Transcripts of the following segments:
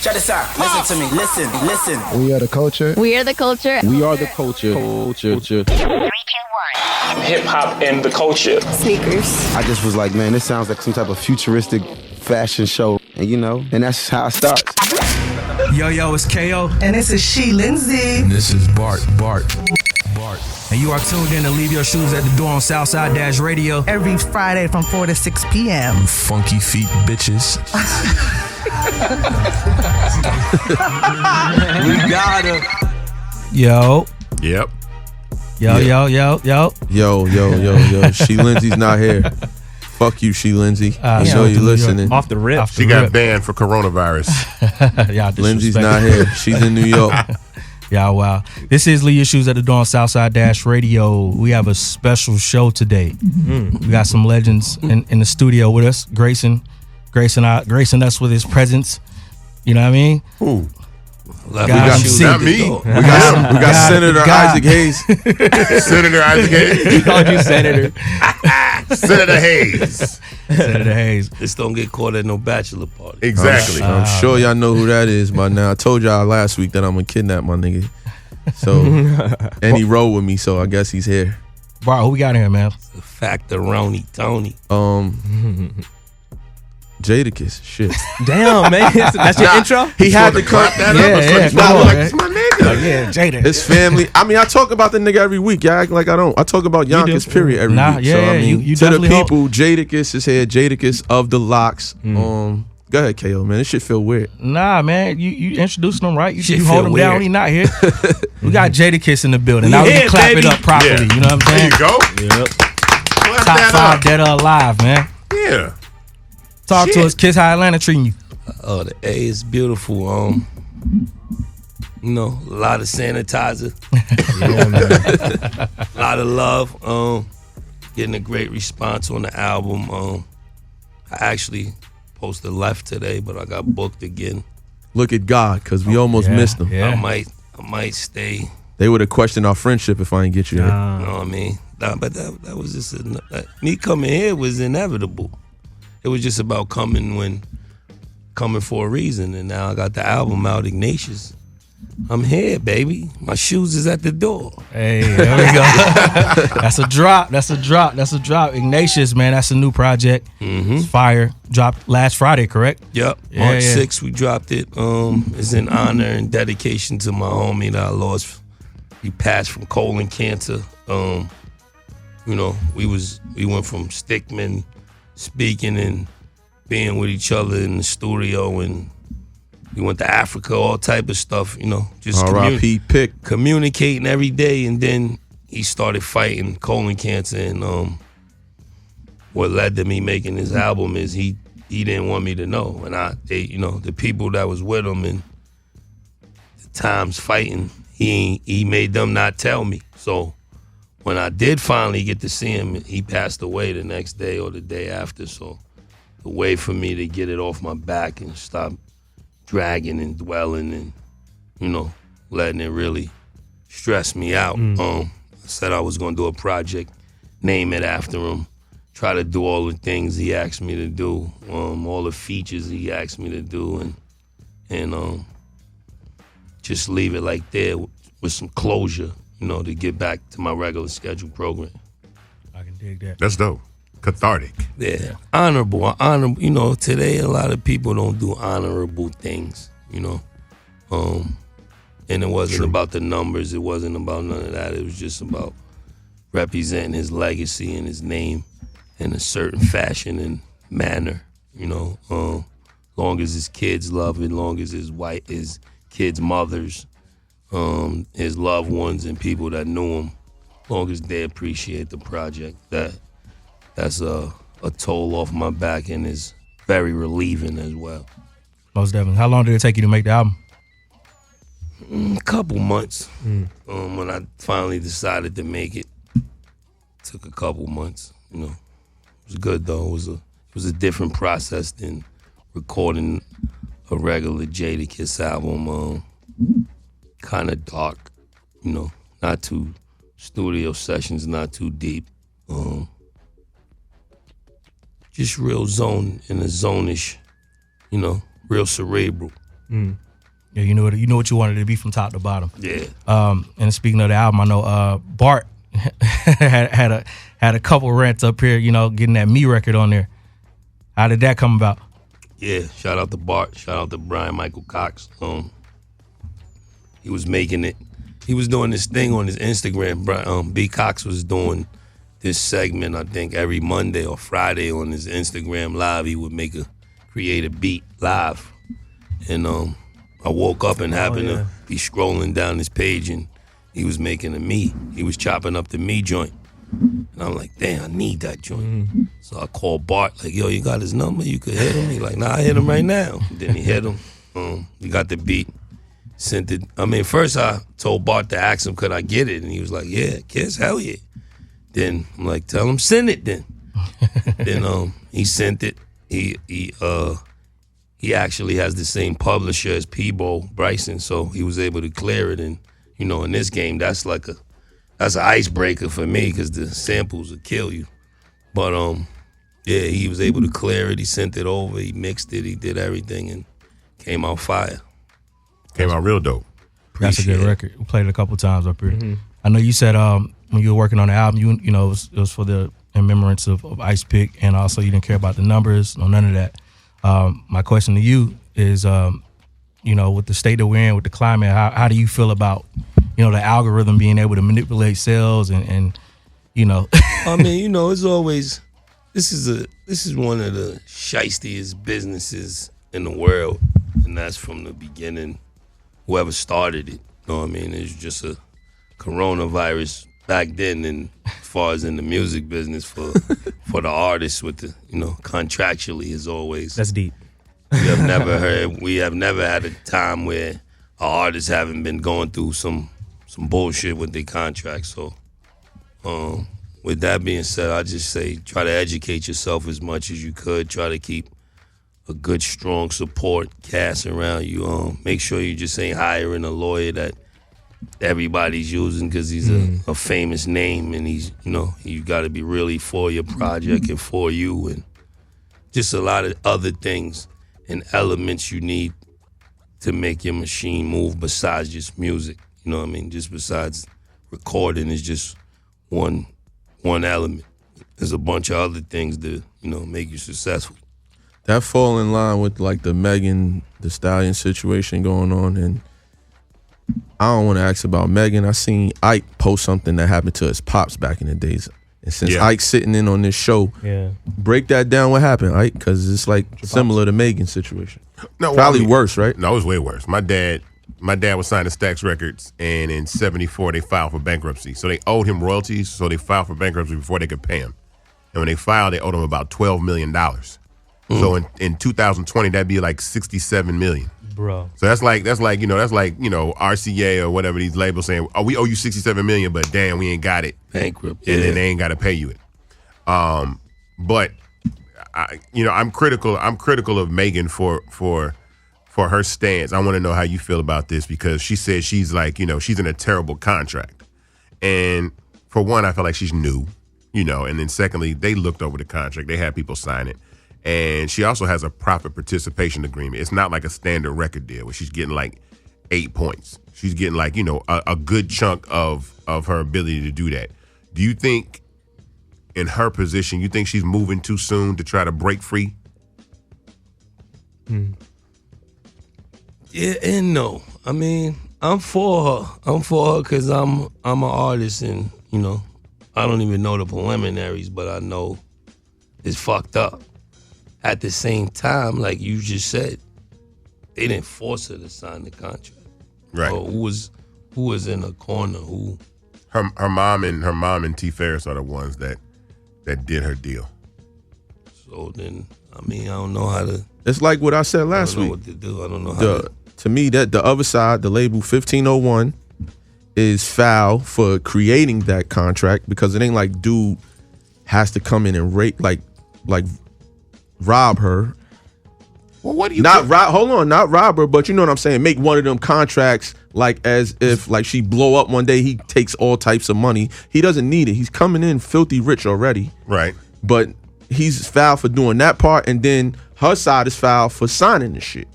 Check this out. Listen to me. Listen. We are the culture. We are the culture. We are the culture. Culture. 3, 2, 1. Hip hop and the culture. Sneakers. I just was like, man, this sounds like some type of futuristic fashion show. And and that's how it starts. Yo, it's KO. And this is She Lindsay. And this is Bart. And you are tuned in to Leave Your Shoes at the Door on Southside Dash Radio. Every Friday from 4 to 6 p.m. You funky feet bitches. We got her. Yo. Yep. Yo. Yo. She Lindsay's not here. Fuck you, She Lindsay. I know you listening. Off the rip. She got banned for coronavirus. Lindsay's not here. She's in New York. Yeah, wow. This is Leave Your Shoes at the Door on Southside Dash Radio. We have a special show today. We got some legends in the studio with us. Grayson us with his presence. You know what I mean? Who? Not me. We got Senator Isaac Hayes. Senator Isaac Hayes. He called you Senator. Senator Hayes. Senator Hayes. Just don't get caught at no bachelor party. Exactly. I'm sure y'all know who that is by now. I told y'all last week that I'm gonna kidnap my nigga. So, and he rolled with me, so I guess he's here. Bro, who we got here, man? Factoroni Tony. Jadakiss, shit. Damn, man. That's your intro? He had to cut that up. It's my nigga. Yeah, Jada. His family. I mean, I talk about the nigga every week. Y'all act like I don't. I talk about Yonkers, period, every week. Yeah, so, I mean, you to the definitely people, Jadakiss is here. Jadakiss of the Locks. Go ahead, KO, man. This shit feel weird. Nah, man. You introducing him right. You Shit hold feel him weird. down. He not here. We got Jadakiss in the building. Now we can clap it up properly. Yeah. You know what I'm saying? There you go. Yep. Clap Top that 5 up. dead or alive, man. Yeah. Talk to us, Kiss. How Atlanta treating you? Oh, the A is beautiful. A lot of sanitizer. Yeah, man. A lot of love. Getting a great response on the album. I actually posted left today, but I got booked again. Look at God, because we almost missed him. Yeah. I might stay. They would have questioned our friendship if I didn't get you here. You know what I mean? But that was just me coming here was inevitable. It was just about coming for a reason, and now I got the album out, Ignatius. I'm here, baby. My shoes is at the door. Hey, there we go. That's a drop. Ignatius, man, that's a new project. It's fire. Dropped last Friday, correct? Yep. March 6th, we dropped it. It's in honor and dedication to my homie that I lost. He passed from colon cancer. We went from Stickman, speaking and being with each other in the studio, and we went to Africa, all type of stuff, just R.I.P. Pick. communicating every day. And then he started fighting colon cancer, and what led to me making this album is he didn't want me to know, and the people that was with him and the times fighting, he made them not tell me. So when I did finally get to see him, he passed away the next day or the day after. So the way for me to get it off my back and stop dragging and dwelling and, letting it really stress me out. I said I was going to do a project, name it after him, try to do all the things he asked me to do, all the features he asked me to do, and just leave it like there with some closure, to get back to my regular scheduled program. I can dig that. That's dope. Cathartic. Yeah. Honorable. Today a lot of people don't do honorable things, and it wasn't about the numbers. It wasn't about none of that. It was just about representing his legacy and his name in a certain fashion and manner, long as his kids love it, long as his kids' mothers, his loved ones and people that knew him, long as they appreciate the project, that's a toll off my back and is very relieving as well. Most definitely. How long did it take you to make the album? A couple months. When I finally decided to make it, took a couple months. It was good though. It was a different process than recording a regular Jadakiss album. Kind of dark, not too studio sessions, not too deep. Just real zone in a zone-ish, real cerebral. Yeah, you know what you wanted to be from top to bottom. Yeah. And speaking of the album, I know Bart had a couple rants up here, getting that Me record on there. How did that come about? Yeah, shout out to Bart. Shout out to Brian Michael Cox. He was making it. He was doing this thing on his Instagram. B. Cox was doing this segment, I think, every Monday or Friday on his Instagram Live. He would create a beat live. And I woke up and happened to be scrolling down his page, and he was making a Me. He was chopping up the Me joint. And I'm like, damn, I need that joint. So I called Bart, like, yo, you got his number? You could hit him? He like, nah, I hit him right now. Then he hit him. He got the beat. Sent it. I mean, first I told Bart to ask him, could I get it? And he was like, yeah, Kiss, hell yeah. Then I'm like, tell him, send it then. Then he sent it. He actually has the same publisher as Peebo Bryson, so he was able to clear it. And, in this game, that's an icebreaker for me because the samples will kill you. But, yeah, he was able to clear it. He sent it over. He mixed it. He did everything and came out fire. Came out real dope. That's a good record. We played it a couple times up here. I know you said when you were working on the album, it was for the in remembrance of Ice Pick, and also you didn't care about the numbers or none of that. My question to you is, with the state that we're in, with the climate, how do you feel about, the algorithm being able to manipulate sales and I mean, it's always, this is one of the shiestiest businesses in the world, and that's from the beginning. Whoever started it, it's just a coronavirus back then, and as far as in the music business for the artists with the, contractually is always. That's deep. We have never had a time where our artists haven't been going through some bullshit with their contracts. So, with that being said, I just say try to educate yourself as much as you could. Try to keep a good, strong support cast around you. Make sure you just ain't hiring a lawyer that everybody's using because he's a famous name, and he's, you got to be really for your project and for you, and just a lot of other things and elements you need to make your machine move besides just music. You know what I mean? Just besides recording is just one element. There's a bunch of other things that, make you successful. That fall in line with like the Megan Thee Stallion situation going on, and I don't want to ask about Megan. I seen Ike post something that happened to his pops back in the days. And since Ike's sitting in on this show, break that down. What happened, Ike? Because it's like similar to Megan's situation. No, probably worse, right? No, it was way worse. My dad was signed to Stax Records, and in '74 they filed for bankruptcy. So they owed him royalties. So they filed for bankruptcy before they could pay him. And when they filed, they owed him about $12 million. So in 2020, that'd be like $67 million. Bro. So that's like RCA or whatever these labels saying, oh, we owe you $67 million, but damn, we ain't got it. Bankrupt. And then they ain't got to pay you it. But I'm critical of Megan for her stance. I want to know how you feel about this, because she said she's like, she's in a terrible contract. And for one, I feel like she's new, and then secondly, they looked over the contract. They had people sign it. And she also has a profit participation agreement. It's not like a standard record deal where she's getting like 8 points. She's getting like, a good chunk of her ability to do that. Do you think in her position, you think she's moving too soon to try to break free? Yeah and no. I mean, I'm for her because I'm an artist, and, I don't even know the preliminaries, but I know it's fucked up. At the same time, like you just said, they didn't force her to sign the contract. Right. So who was in the corner? Who? Her mom and T. Ferris are the ones that did her deal. So then, I mean, I don't know how to. It's like what I said last week. I don't know what to do. I don't know how to me, that the other side, the label 1501, is foul for creating that contract, because it ain't like dude has to come in and rape like rob her. Well, what do you not rob her, but you know what I'm saying, make one of them contracts like as if like she blow up one day, he takes all types of money. He doesn't need it. He's coming in filthy rich already. Right. But he's foul for doing that part, and then her side is foul for signing the shit.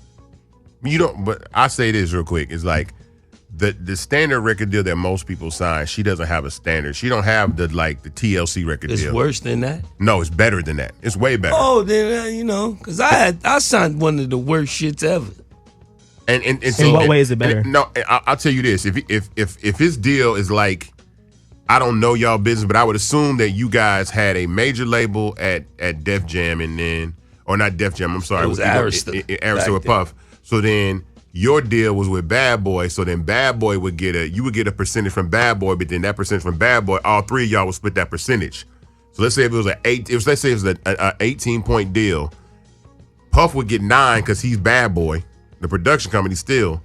You don't. But I say this real quick. It's like the standard record deal that most people sign. She doesn't have a standard. She don't have the TLC record It's deal. worse than that. No, it's better than that. It's way better. Oh, then because I signed one of the worst shits ever. And In so, what way is it better? I'll tell you this: if his deal is like, I don't know y'all business, but I would assume that you guys had a major label at Def Jam, and then, or not Def Jam, I'm sorry, It was Arista. Arista with Puff. So then your deal was with Bad Boy. So then Bad Boy would get a percentage from Bad Boy, but then that percentage from Bad Boy, all three of y'all would split that percentage. So let's say if it was an 18-point deal, Puff would get 9 because he's Bad Boy, the production company still,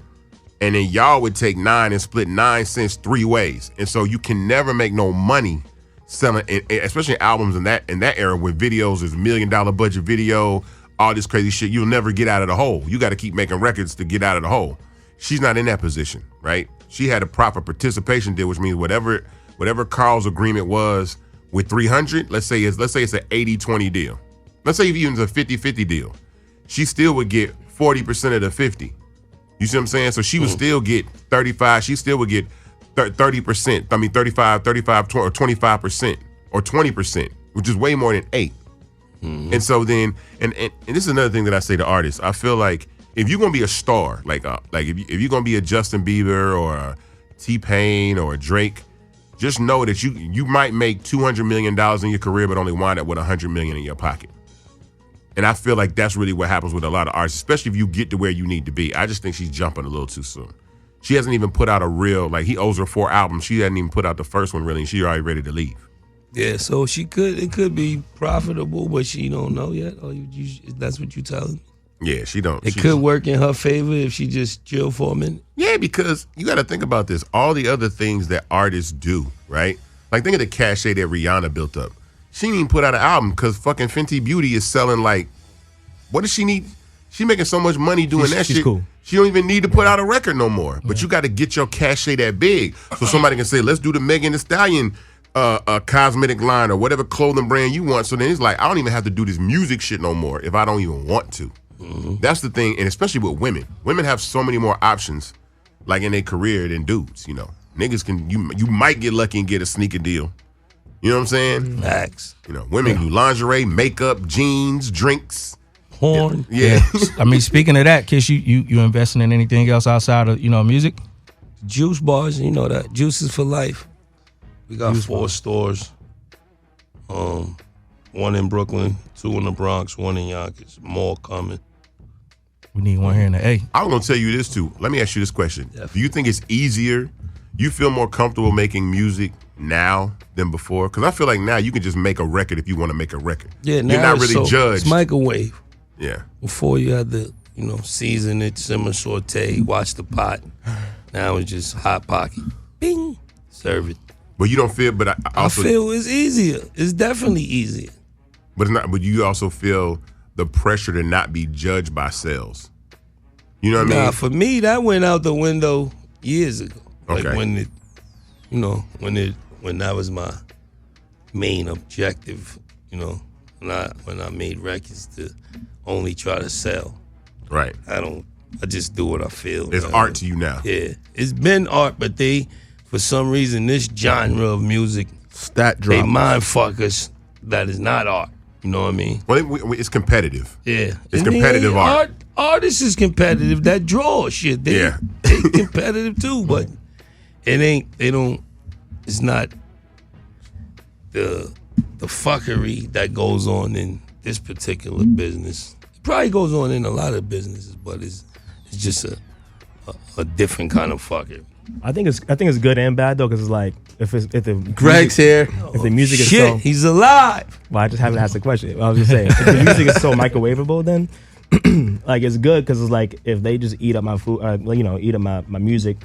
and then y'all would take 9 and split 9 cents 3 ways. And so you can never make no money selling, especially albums in that era with videos. There's $1 million budget video, all this crazy shit. You'll never get out of the hole. You got to keep making records to get out of the hole. She's not in that position, right? She had a proper participation deal, which means whatever Carl's agreement was with 300, let's say it's an 80-20 deal. Let's say even it's a 50-50 deal. She still would get 40% of the 50. You see what I'm saying? So she would still get 35. She still would get 30%. I mean 35, or 25%, or 20%, which is way more than 8. And so then, and this is another thing that I say to artists. I feel like if you're gonna be a star, like if you're gonna be a Justin Bieber or a T-Pain or a Drake, just know that you might make $200 million in your career, but only wind up with $100 million in your pocket. And I feel like that's really what happens with a lot of artists, especially if you get to where you need to be. I just think she's jumping a little too soon. She hasn't even put out a real, he owes her 4 albums. She hadn't even put out the first one really, and she's already ready to leave. Yeah, so it could be profitable, but she don't know yet. Or that's what you telling me? Yeah, she don't. It could work in her favor if she just chill for a minute. Yeah, because you got to think about this. All the other things that artists do, right? Like think of the cachet that Rihanna built up. She didn't even put out an album because fucking Fenty Beauty is selling what does she need? She making so much money doing that she's shit. cool. She don't even need to put out a record no more. But you got to get your cachet that big so somebody can say, let's do the Megan Thee Stallion cosmetic line or whatever clothing brand you want. So then it's like, I don't even have to do this music shit no more if I don't even want to. That's the thing, and especially with women. Women have so many more options in their career than dudes, Niggas can, you might get lucky and get a sneaker deal. You know what I'm saying? Facts. Women do lingerie, makeup, jeans, drinks. Porn. Yeah. I mean, speaking of that, Kiss, you investing in anything else outside of music? Juice bars, you know that. Juice is for life. We got 4 stores. 1 in Brooklyn, 2 in the Bronx, 1 in Yonkers. More coming. We need one here in the A. I was going to tell you this too. Let me ask you this question. Do you think it's easier? You feel more comfortable making music now than before? Because I feel like now you can just make a record if you want to make a record. Yeah, now you're not really judged. It's microwave. Yeah. Before you had to, season it, simmer, saute, watch the pot. Now it's just hot pocket. Bing. Serve it. But you don't feel, but I feel it's easier. It's definitely easier. But it's not. But you also feel the pressure to not be judged by sales. You know what I mean? For me, that went out the window years ago. Okay. When that was my main objective. When I made records to only try to sell. Right. I just do what I feel. It's art to you now. Yeah. It's been art, but for some reason, this genre of music, they mind fuckers that is not art. You know what I mean? Well, it's competitive. Yeah. It's competitive art. Artists is competitive. That draw shit. They competitive too, but it's not the fuckery that goes on in this particular business. It probably goes on in a lot of businesses, but it's just a different kind of fuckery. I think it's good and bad though, because it's like if the Greg's here. If the music is Shit, so, he's alive. Well, I just haven't asked the question. I was just saying, if the music is so microwavable, then it's good because it's like if they just eat up my food, eat up my music,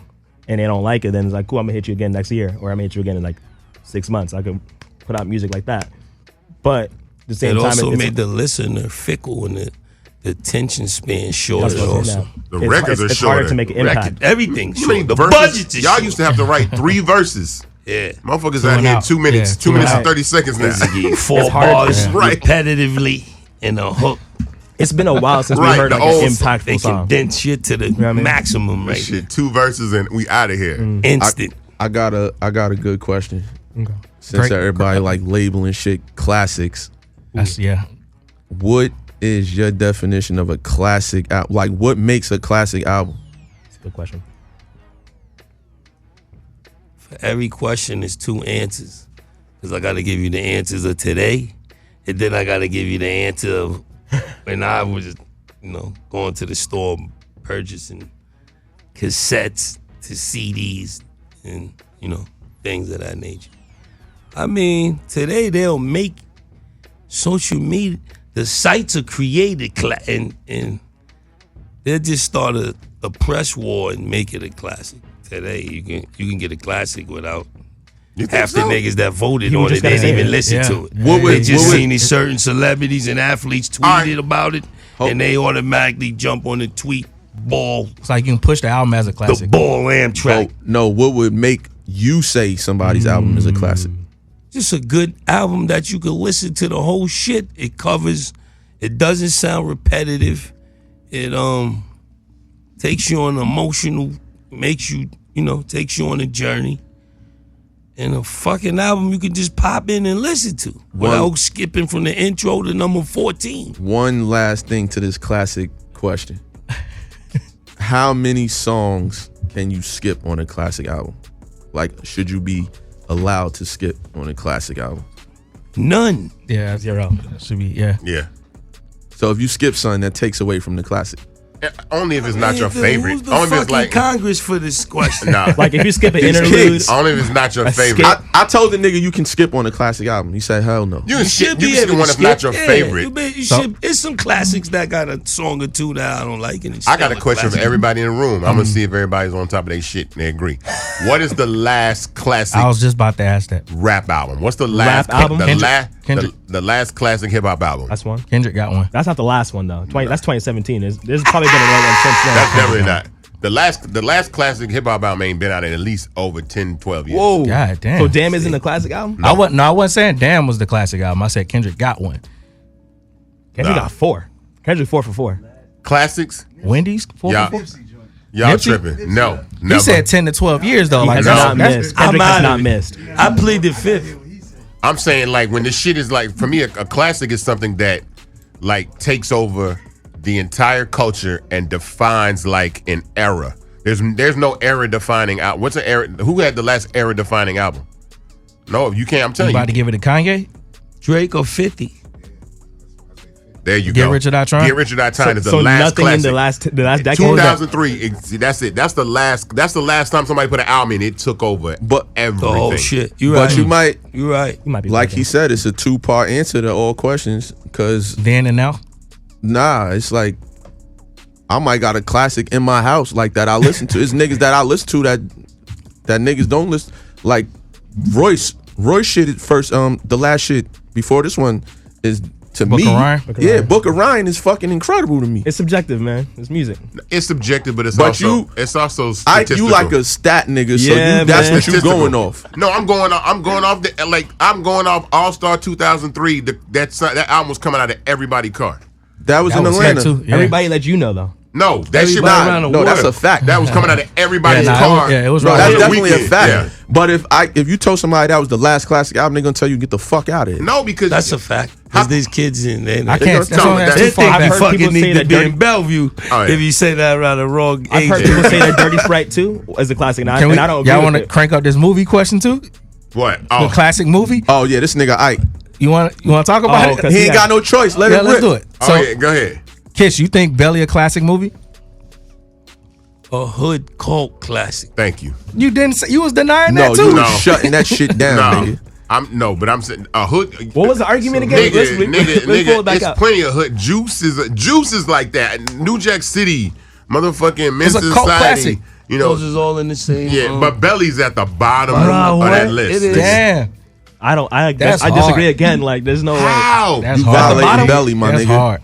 and they don't like it, then it's like cool. I'm gonna hit you again next year, or I'm gonna hit you again in 6 months. I could put out music like that, but at the same time, it also made the listener fickle and the attention span short. That's what I'm saying now. The records are it's shorter. harder to make an impact. Everything short. The verses? budget is Y'all short. used to have to write 3 verses. Yeah. Motherfuckers out here 2 minutes. Yeah, 2 minutes and out. 30 seconds now. 4 It's hard, bars right. repetitively in a hook. It's been a while since we Right, heard the like an old- impactful They song. condense shit to the what I mean? maximum right Shit, now. 2 verses and we out of here. Instant. I got a good question. Okay. Since Great. everybody like labeling shit classics, That's what is your definition of a classic album? Like, what makes a classic album? That's a good question. For every question, is 2 answers. Because I got to give you the answers of today, and then I got to give you the answer of when I was, going to the store purchasing cassettes to CDs and, things of that nature. I mean, today they'll make social media, the sites are created and they'll just start a press war and make it a classic. Today you can get a classic without half the niggas that voted on it didn't even listen to it. They just seen these certain celebrities and athletes tweeted about it, and they automatically jump on the tweet ball. It's like you can push the album as a classic. The ball Amtrak. No, what would make you say somebody's album is a classic? Just a good album that you can listen to the whole shit. It covers. It doesn't sound repetitive. It takes you on an emotional, makes you, takes you on a journey. And a fucking album you can just pop in and listen to without skipping from the intro to number 14. One last thing to this classic question. How many songs can you skip on a classic album? Like, should you be allowed to skip on a classic album? None. Yeah, 0. That should be, yeah. So if you skip something, that takes away from the classic. Only if it's not your Who's favorite. the Only if it's fucking like Congress for this question? nah. Like if you skip an These interlude, kids. Only if it's not your A favorite. skip. I told the nigga you can skip on a classic album. He said, hell no. You can skip. should You be can skip able to one if skip. not your Yeah, favorite. you should. It's some classics that got a song or two that I don't like. And it's I got a still question for classic. everybody in the room. I'm gonna see if everybody's on top of their shit and they agree. What is the last classic I was just about to ask that. rap album? What's the last album? The last classic hip hop album? that's one. Kendrick got one. That's not the last one though. That's 2017. There's probably been another one since then. That's definitely not. The last classic hip hop album ain't been out in at least over 10, 12 years. Whoa. God damn. So Damn isn't a classic album? I wasn't saying Damn was the classic album. I said Kendrick got one. Kendrick Nah. got 4. Kendrick 4 for 4. Classics? Wendy's 4 Y'all, for 4? y'all Nipsey? tripping. No. He Never. said 10 to 12 years though. He Like has that's- not that's- missed. I'm Kendrick has out not of it. missed. I plead the fifth. I'm saying like when the shit is like, for me, a classic is something that like takes over the entire culture and defines like an era. There's no era defining out. What's an era? Who had the last era defining album? No, you can't. I'm You telling about you. to give it to Kanye? Drake or 50. There you Get go. Rich or Die Trying? Get Rich or Die Trying is the So last nothing classic. in the last decade. 2003. See, that's it. That's the last time somebody put an album in. It took over. But everything. The whole shit. You But right. you might, You right. You might be like right he said, it's a 2-part answer to all questions. Because Then and now? it's like I might got a classic in my house like that I listen to. It's niggas that I listen to that niggas don't listen. Like Royce shit at first. The last shit before this one is to Book me. of Ryan? Book of Yeah, Ryan. Book of Ryan is fucking incredible to me. It's subjective, man. It's music. It's subjective, but it's But also you- it's also Ike, statistical. you like a stat nigga, so Yeah, that's man. what you Statistical. going off. No, I'm going off All Star 2003. That album was coming out of everybody's car. That was That in was Atlanta. here too. Yeah. Everybody let you know though. No, that shit was Everybody around the No, that's a world. fact. that was coming out of everybody's Yeah, nah, car. it was No, right. that's on the definitely a weekend. fact. Yeah. But if you told somebody that was the last classic album, they're gonna tell you get the fuck out of here. No, because That's a fact. Because these kids in there. I can't. That's No, only that's that- too They far think I've you back. heard fucking people say need to that be Dirty- in Bellevue Oh, yeah. if you say that around the wrong I've age. heard people say that Dirty Sprite 2 is a classic, and Can we, I don't agree y'all with want to it. crank up this movie question too? what? The Oh, classic movie? Oh yeah, this nigga Ike. You want to talk about Oh, it? 'cause He he ain't got- got no choice. Let Yeah, it let's rip. do it. oh So, yeah, go ahead. Kiss, you think Belly a classic movie? A hood cult classic. Thank you. You didn't. Say, you was denying No, that too. you No. was shutting that shit down, No, nigga. but I'm saying a hood. What was the argument again? Nigga, Let's pull it nigga, back it's up. plenty of hood. Juice is like that. New Jack City, motherfucking Men's It's a cult Society. classic. You know, Those is all in the same. yeah, but Belly's at the bottom Bro, of that what? list. It is. Damn, I That's disagree hard. again. Like there's no way. How? that's You hard. violating Belly, my That's nigga. hard.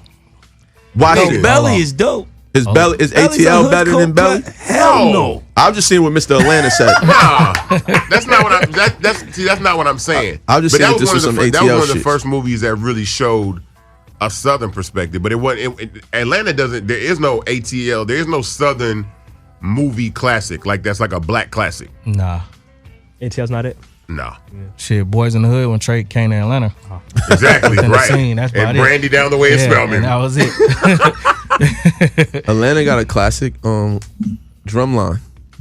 Why No, nigga? Belly is dope. Is Belly is Belly's a ATL hood better cult than Belly? Hell no. I've just seen what Mr. Atlanta said. Nah, that's not what I'm. That's not what I'm saying. I'll just But say that that this was some that was ATL one of the shit. first movies that really showed a Southern perspective, but Atlanta doesn't. There is no ATL. There is no Southern movie classic like that's like a black classic. Nah. ATL's not it. No. Shit, Boys in the Hood when Trey came to Atlanta. Exactly, Within the right. scene, that's about and it. Brandy down the way in Yeah, Spelman. and that was it. Atlanta got a classic drumline.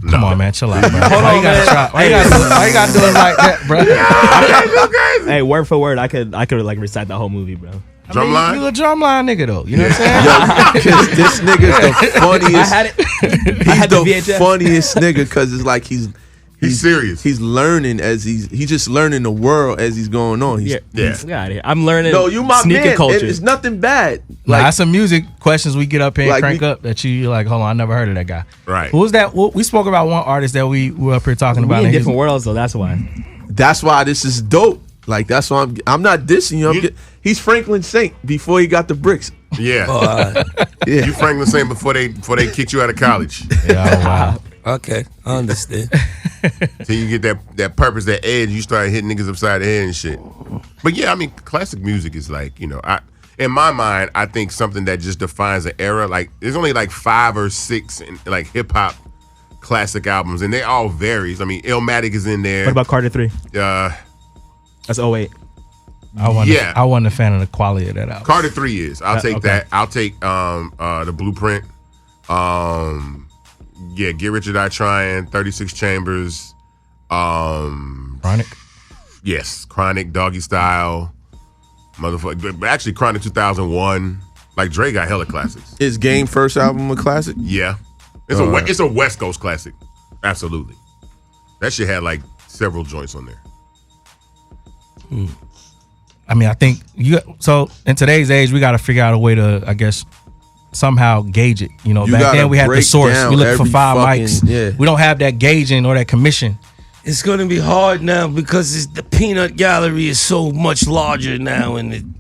Come on, man, chill out, bro. Hold Why on, you gotta man. try? Why you gotta do it like that, bro? Hey, word for word, I could like recite the whole movie, bro. Drumline? You a drumline nigga though. You know what I'm saying? Cause this nigga's the funniest. I had it. He's had the the VHS. funniest nigga because it's like he's serious. He's learning as he's just learning the world as he's going on. He's, Yeah, Yeah. Get out of here. I'm learning. No, you my sneaker man. culture. It's nothing bad. Like, Like that's some music questions we get up here and Like crank we- up that you're like, hold on, I never heard of that guy. Right. Who was that? We spoke about one artist that we were up here talking we about. in and he's- different worlds, though. That's why. that's why this is dope. Like that's why I'm not dissing you. He's Franklin Saint before he got the bricks. Yeah. Yeah. You Franklin Saint before they kicked you out of college. Yeah, oh, wow. Okay, I understand. Till you get that purpose, that edge, you start hitting niggas upside the head and shit. But yeah, I mean, classic music is like, in my mind, I think something that just defines an era. Like, there's only like 5 or 6 like hip hop classic albums, and they all varies. I mean, Illmatic is in there. What about Carter 3? That's That's 08. I wasn't a fan of the quality of that album. Carter 3 is. I'll take okay. that. I'll take the Blueprint. Get Rich or Die Trying, 36 Chambers. Chronic. Yes, Chronic, Doggy Style, motherfucker. But actually, Chronic 2001. Like Dre got hella classics. Is Game first album a classic? Yeah, it's a West Coast classic. Absolutely, that shit had like several joints on there. I mean, I think so in today's age, we got to figure out a way to, I guess, somehow gauge it. You know, You back gotta then we had the break source. down We looked for every 5 fucking- mics. yeah. We don't have that gauging or that commission. It's gonna be hard now because the peanut gallery is so much larger now, and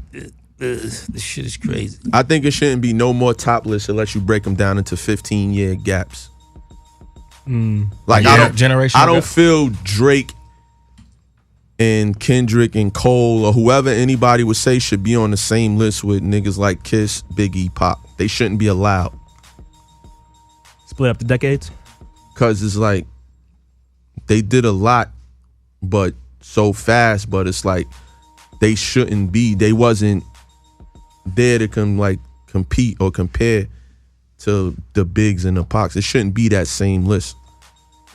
the shit is crazy. I think it shouldn't be no more top lists unless you break them down into 15-year gaps. Like Yeah. Generational I don't gap. feel Drake and Kendrick and Cole or whoever anybody would say should be on the same list with niggas like Kiss, Biggie, Pop. They shouldn't be allowed. Split up the decades. Cause it's like they did a lot, but so fast. But it's like they shouldn't be. They wasn't there to compete or compare to the bigs and the Pocs. It shouldn't be that same list.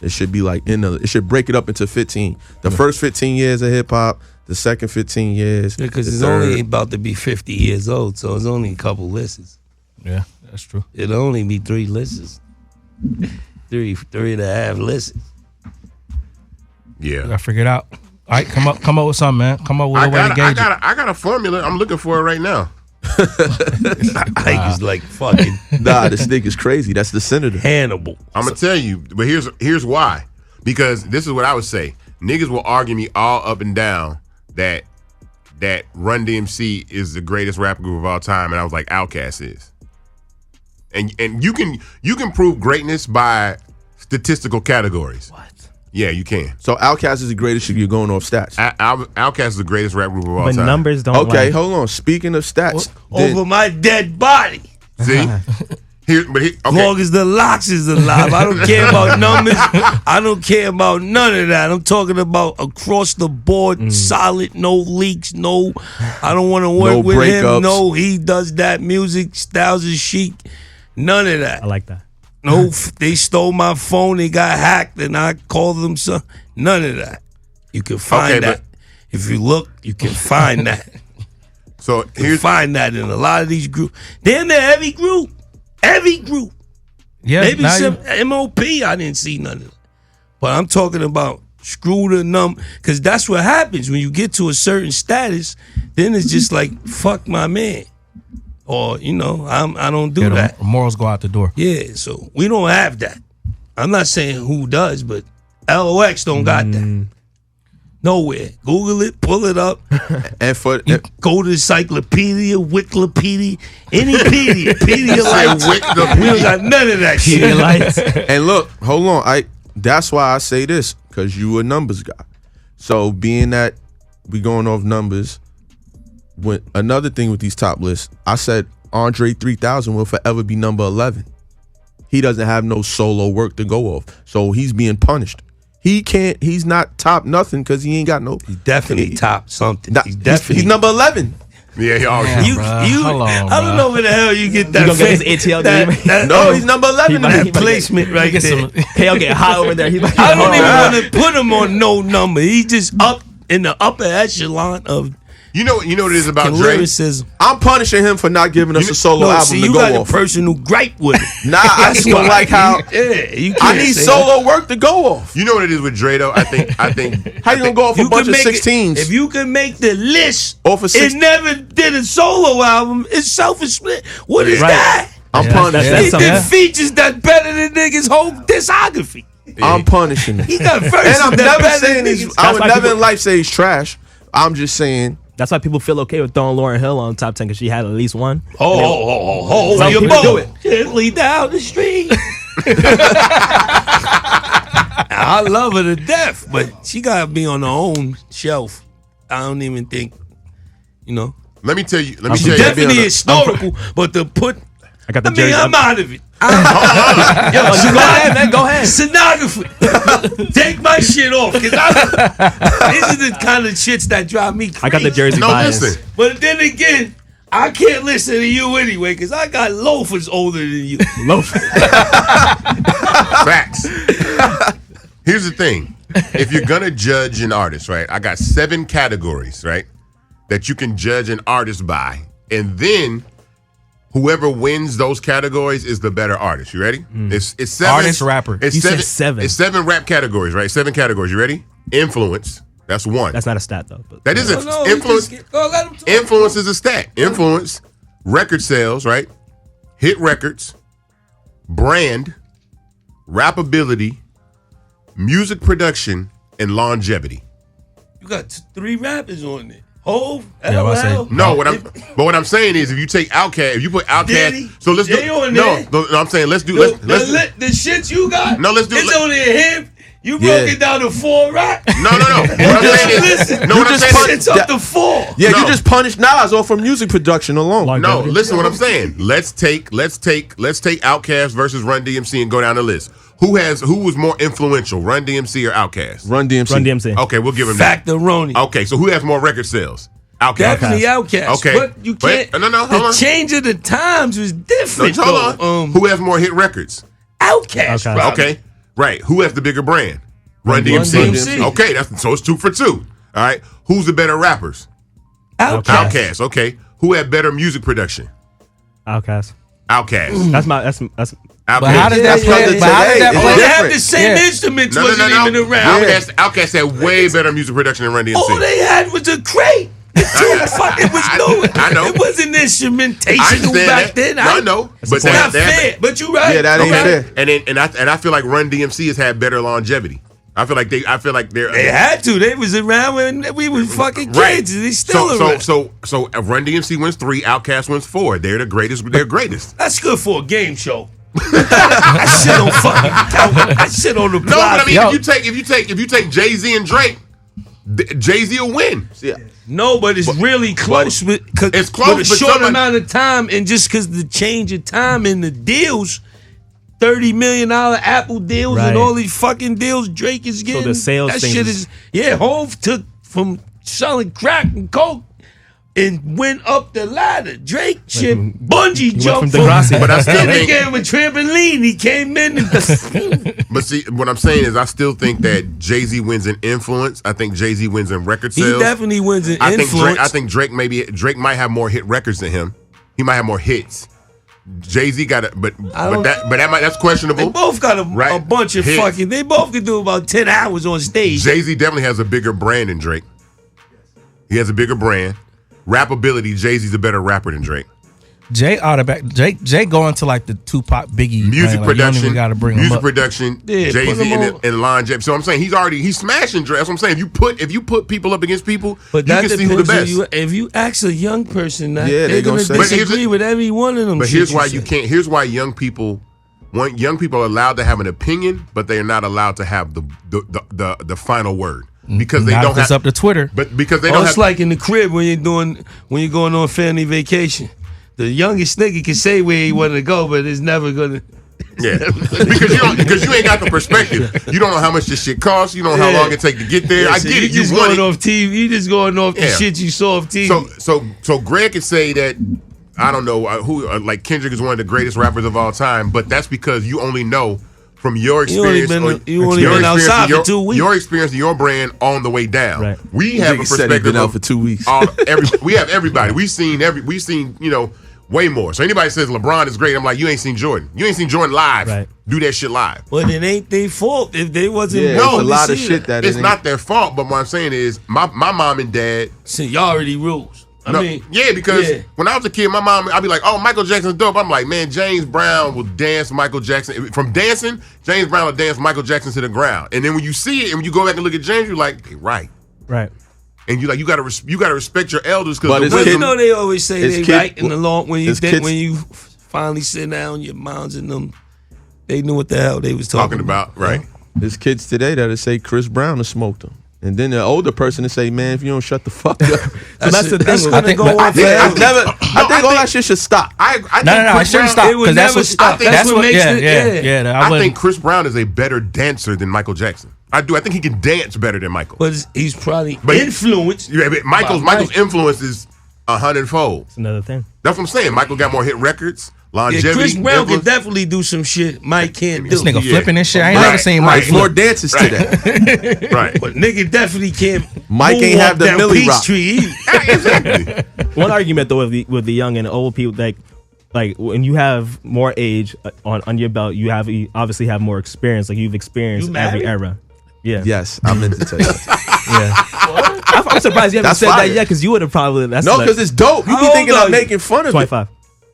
It should be like it should break it up into 15. The first 15 years of hip hop, the second 15 years. Because the it's third. only about to be 50 years old, so it's only a couple lists. Yeah, that's true. It'll only be 3 lists. Three and a half lists. Yeah, I figured it out. All right, come up with something, man. Come up with a way to gauge it. I got a formula. I'm looking for it right now. Ike is like fucking Nah, this nigga's crazy. That's the senator. Hannibal. I'm gonna tell you, but here's why. Because this is what I would say. Niggas will argue me all up and down that Run DMC is the greatest rap group of all time, and I was like, Outkast is. And you can prove greatness by statistical categories. What? Yeah, you can. So Outkast is the greatest if you're going off stats. Outkast is the greatest rap group of all But time. numbers don't. Okay, like, hold on. Speaking of stats, then- Over my dead body. See, As okay. long as the locks is alive. I don't care about numbers. I don't care about none of that. I'm talking about across the board, solid, no leaks, no. I don't want to work No with breakups. him. No, he does that music, Styles is Chic. None of that. I like that. No, they stole my phone. They got hacked, and I called them some. None of that. You can find Okay, that. If you look, you can find that. So You can here's find that in a lot of these groups. Damn, they're every group. Every group. Yeah, Maybe now some MOP, I didn't see none of it. But I'm talking about screw the number, because that's what happens when you get to a certain status. Then it's just like, fuck my man. Or, I don't do that. the morals go out the door. Yeah, so we don't have that. I'm not saying who does, but LOX don't got that. Nowhere. Google it, pull it up. and for Go to Encyclopedia, Wikipedia, any pedia lights. We don't got none of that shit. and look, hold on. That's why I say this, because you a numbers guy. So being that we going off numbers, when another thing with these top lists, I said Andre 3000 will forever be number 11. He doesn't have no solo work to go off, so he's being punished. He's not top nothing because he ain't got no. He's definitely top something. He's number 11. Yeah, I don't know where the hell you get that. You gonna get his ATL? No, he's number 11. That placement right there. He'll get high over there. I don't even want to put him on no number. He's just up in the upper echelon of. You know what it is about Drake? Lyricism. I'm punishing him for not giving us a solo album see, to you go got off. a personal gripe with it. Nah, I just don't like how. Yeah, you I can't need say solo work to go off. You know what it is with Dre though? I think. How you gonna go off a bunch of make 16s? If you can make the list, Off of it never did a solo album. It's self-split. What is Right. that? I'm punishing. He did features that better than niggas' whole discography. I'm punishing him. He got verses And I'm that never better saying than he's. niggas. I would why never people- in life say he's trash. I'm just saying. That's why people feel okay with throwing Lauryn Hill on top 10 because she had at least one. Hold Some your people do boat it. gently down the street. I love her to death, but she gotta be on her own shelf. I don't even think, Let me tell you. definitely historical, but to put. I got the I mean, jersey. I'm out of it. Yo, you go ahead, man. Go ahead. Stenography. Take my shit off. Cause these are the kind of shits that drive me crazy. I got the jersey No, bias. listen. But then again, I can't listen to you anyway, because I got loafers older than you. Facts. Here's the thing. If you're gonna judge an artist, right? I got 7 categories, right? That you can judge an artist by. And then whoever wins those categories is the better artist. You ready? It's 7 Artist, rapper. It's You said 7. seven. It's 7 rap categories, right? 7 categories. You ready? Influence. That's 1. That's not a stat, though. But That isn't No, influence. let him talk. Influence is a stat. Influence, record sales, right? Hit records, brand, rappability, music production, and longevity. You got 3 rappers on it. Hove, Yeah, I was LL. saying- No, what I'm saying is if you take Outkast, if you put Outkast, Diddy, so let's do Jay on no, there. no, I'm saying let's do The shit you got. No, let's do- It's only a him. You broke Yeah. it down to 4 rap. no. What I'm saying is, Listen, no, what I'm you saying just is, it's up to 4. Yeah, No. you just punished Nas off of music production alone. no, listen what I'm saying. Let's take Outkast versus Run DMC and go down the list. Who was more influential, Run DMC or Outkast? Run DMC. Run DMC. Okay, we'll give him that. Factoroni. Okay, so who has more record sales? Outkast. Definitely Outkast. Okay, But you can't. no, hold the on. change of the times was No, different. hold though. on. Who has more hit records? Outkast. Outkast. probably. Okay, right. Who has the bigger brand? Run DMC. DMC. Okay, so it's 2 for 2. All right. Who's the better rappers? Outkast. Outkast. Okay. Who had better music production? Outkast. Outkast. That's Outkast. But how does that play? brother But how does today that is They play? have the same Yeah. instruments. No. Wasn't even around. Outkast had way better music production than Run DMC. All they had was a crate. It was new. I know. It wasn't instrumentation I understand back that. then. No, I know. It's But not fair. But you right. Yeah, that ain't Okay. fair. And I feel like Run DMC has had better longevity. I feel like they're They had to. They was around when we was fucking kids. They still around. So if Run DMC wins 3, Outkast wins 4. They're the greatest. They're greatest. That's good for a game show. That shit don't fucking count. That shit on the No, but I mean, Yo. if you take Jay-Z and Drake, Jay-Z will win. Yeah. No, but it's really close. It's close, with a but short somebody- amount of time, and just because the change of time in the deals, $30 million Apple deals Right. and all these fucking deals Drake is getting. the sales that thing shit is- Hov took from selling crack and coke and went up the ladder. Drake shit bungee jumped from Degrassi. But I still They think. gave him a trampoline. He came in and But see, what I'm saying is, I still think that Jay-Z wins in influence. I think Jay-Z wins in record he sales. definitely wins in I influence. think Drake might have more hit records than him. He might have more hits. Jay-Z got it, but that's questionable. They both got a Right. bunch of Hits. fucking. They both could do about 10 hours on stage. Jay-Z definitely has a bigger brand than Drake. He has a bigger brand. Rappability, Jay-Z's a better rapper than Drake. Jay Jay going to like the Tupac Biggie Music lane, like, you don't production, even gotta bring him music up. production, Yeah, Jay-Z put him on. and longevity. So I'm saying he's smashing Drake. That's what I'm saying. If you put people up against people, But you that can see who the depends on best. you. If you ask a young person that, Yeah, they're they gonna gonna say- But here's disagree the- with every one of them. But shit here's why you say. can't. Here's why young people are allowed to have an opinion, but they are not allowed to have the final word. because they Not don't if it's have up to Twitter. But because they Oh, don't it's have like in the crib when you're going on family vacation. The youngest nigga can say where he wanted to go, but it's never gonna. Yeah, because you ain't got the perspective. You don't know how much this shit costs. You don't know how long it take to get there. Yeah, I so get it. You just want going it. off TV. You just going off the Yeah. shit you saw off TV. So Greg could say that I don't know who like Kendrick is one of the greatest rappers of all time, but that's because you only know from your experience. You only been outside for 2 weeks. Your experience and your brand on the way down. Right. We have a Nigga said he perspective been out of for 2 weeks. we have everybody. We've seen way more. So anybody says LeBron is great, I'm like, you ain't seen Jordan. You ain't seen Jordan live. Right. Do that shit live. But it ain't their fault if they wasn't. Yeah, born it's a to lot of see shit it. that It's ain't- not their fault, but what I'm saying is my mom and dad. Seniority rules. Because when I was a kid, my mom, I'd be like, oh, Michael Jackson's dope. I'm like, man, James Brown will dance Michael Jackson. From dancing, James Brown will dance Michael Jackson to the ground. And then when you see it and when you go back and look at James, you're like, hey, right. Right. And you gotta respect your elders But because his You kid- know they always say his they kid- right in the long when you his kids- when you finally sit down, your moms and them, they knew what the hell they was talking about, right? There's kids today that'll say Chris Brown has smoked them. And then the older person to say, man, if you don't shut the fuck up. that's the thing. That's I gonna think- go but on I think- forever. I think all that shit should stop. I No, think it Chris shouldn't Brown- stop. It would 'cause that's never what stop. think That's what makes yeah, it. yeah. I wouldn't- think Chris Brown is a better dancer than Michael Jackson. I do. I think he can dance better than Michael. But he's probably But- influenced. Yeah, but Michael's Mike. influence is 100-fold. It's another thing. That's what I'm saying. Michael got more hit records, Yeah, longevity. Chris Brown can influence. definitely do some shit Mike can't do. This nigga Yeah. flipping this shit. I ain't Right, never seen right. Mike Like more flip. dances today. Right. But nigga definitely can't. Mike ain't moonwalk have the down Millie Rock. Peachtree either. Exactly. One argument though with the young and old people, like when you have more age on your belt, you obviously have more experience. Like you've experienced You every married? era. Yeah. Yes, I meant to tell you that. Yeah. I'm surprised you haven't That's said fire. that yet, because you would have probably. That's No, like because it's dope. You How be old thinking are I'm you? making fun of it. 25.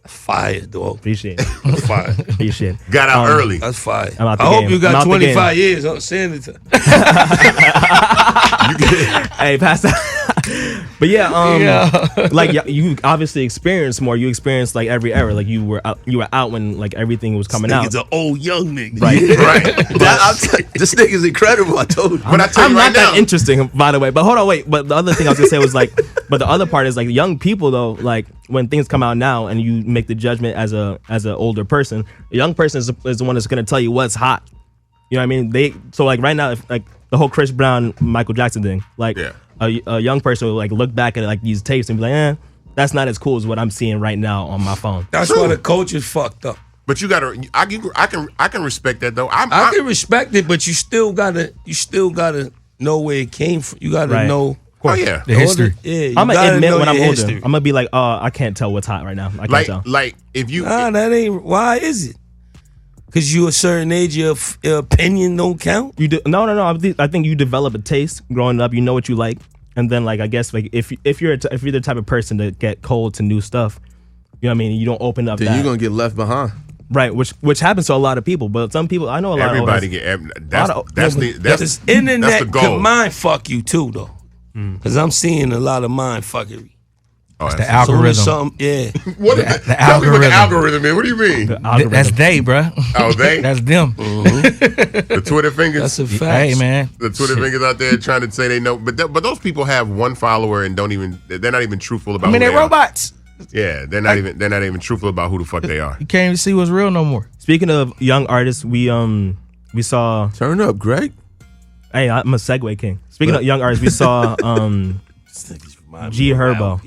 Fire, dog. Appreciate it. Fire. Appreciate it. Got out early. That's fire. I'm out the I hope game. you I'm got out the 25 years. I'm saying it. Hey, pass that. But yeah, like you obviously experienced more. You experienced like every era. Like you were out when like everything was coming out. Nigga's an old young nigga. Right. Right. This nigga's incredible. I told you. But I tell I'm you right not that now, interesting, by the way. But hold on, wait. But the other thing I was gonna say was like, but the other part is like young people though. Like when things come out now, and you make the judgment as an older person, a young person is the one that's gonna tell you what's hot. You know what I mean? So like right now, if like the whole Chris Brown, Michael Jackson thing, like Yeah. a young person will like look back at like these tapes and be like, that's not as cool as what I'm seeing right now on my phone. That's why the culture is fucked up. but you gotta. I can respect that though. I can respect it, but you still gotta know where it came from. You gotta Right. know. Oh yeah. The history. Yeah, you I'm gonna gotta admit know when I'm your older, history. I'm gonna be like, I can't tell what's hot right now. I can't tell. Like if you. Nah, that ain't. Why is it? Because you a certain age, your opinion don't count. You do no. I think you develop a taste growing up. You know what you like, and then like I guess like if you're the type of person to get cold to new stuff, you know what I mean. You don't open up. Then that. you're gonna get left behind. Right, which happens to a lot of people, but some people I know a lot. Everybody of get. That's the This internet that's the goal. can mind fuck you too, though. Because I'm seeing a lot of mind fuckery. Oh, The that's- algorithm. Yeah. what is the tell me what the algorithm. algorithm is. What do you mean? That's they, bruh. Oh, they? That's them. The Twitter fingers. That's a fact. Hey, man. The Twitter fingers out there trying to say they know, but those people have one follower and they're not even truthful about. I mean, who they're they are. robots. Yeah, they're not even truthful about who the fuck they are. You can't even see what's real no more. Speaking of young artists, we saw. Turn up, Greg. Hey, I'm a Segway king. Speaking of young artists, we saw G Herbo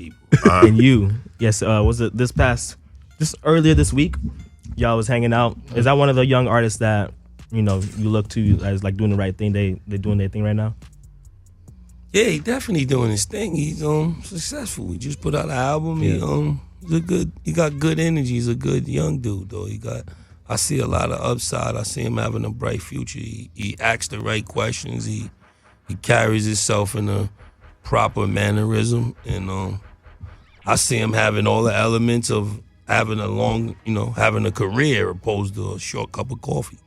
and you. Yes, was it just earlier this week? Y'all was hanging out. Is that one of the young artists that you look to as like doing the right thing? They doing their thing right now. Yeah, he definitely doing his thing. He's successful. He just put out an album. He got good energy. He's a good young dude though. I see a lot of upside. I see him having a bright future. He asks the right questions. He carries himself in a proper mannerism, and I see him having all the elements of having having a career opposed to a short cup of coffee.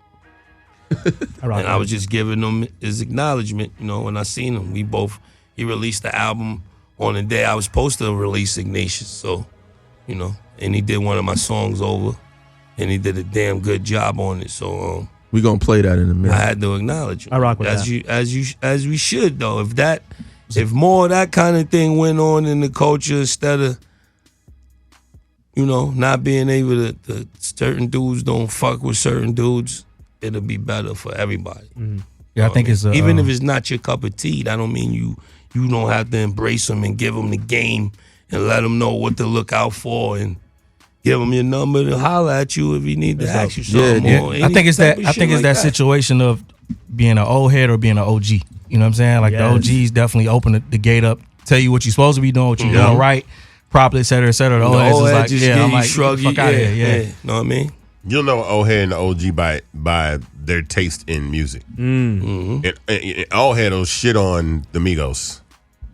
And I was just giving him his acknowledgement, when I seen him. He released the album on the day I was supposed to release Ignatius. So, and he did one of my songs over, and he did a damn good job on it. So, We gonna play that in a minute. I had to acknowledge you. I rock with as that. As we should though. If more of that kind of thing went on in the culture instead of, not being able to certain dudes don't fuck with certain dudes, it'll be better for everybody. Yeah, I think it's even if it's not your cup of tea, that don't mean you don't have to embrace them and give them the game and let them know what to look out for and give them your number to holler at you if you need to ask you something. I think it's that situation of being an old head or being an OG. You know what I'm saying? Like the OGs definitely open the gate up, tell you what you're supposed to be doing, what you're doing right, properly, et cetera, et cetera. The old heads is like, just I'm like, shrug fuck out of here. Yeah. Know what I mean? You'll know an old head and the OG by their taste in music. And old head will shit on the Migos.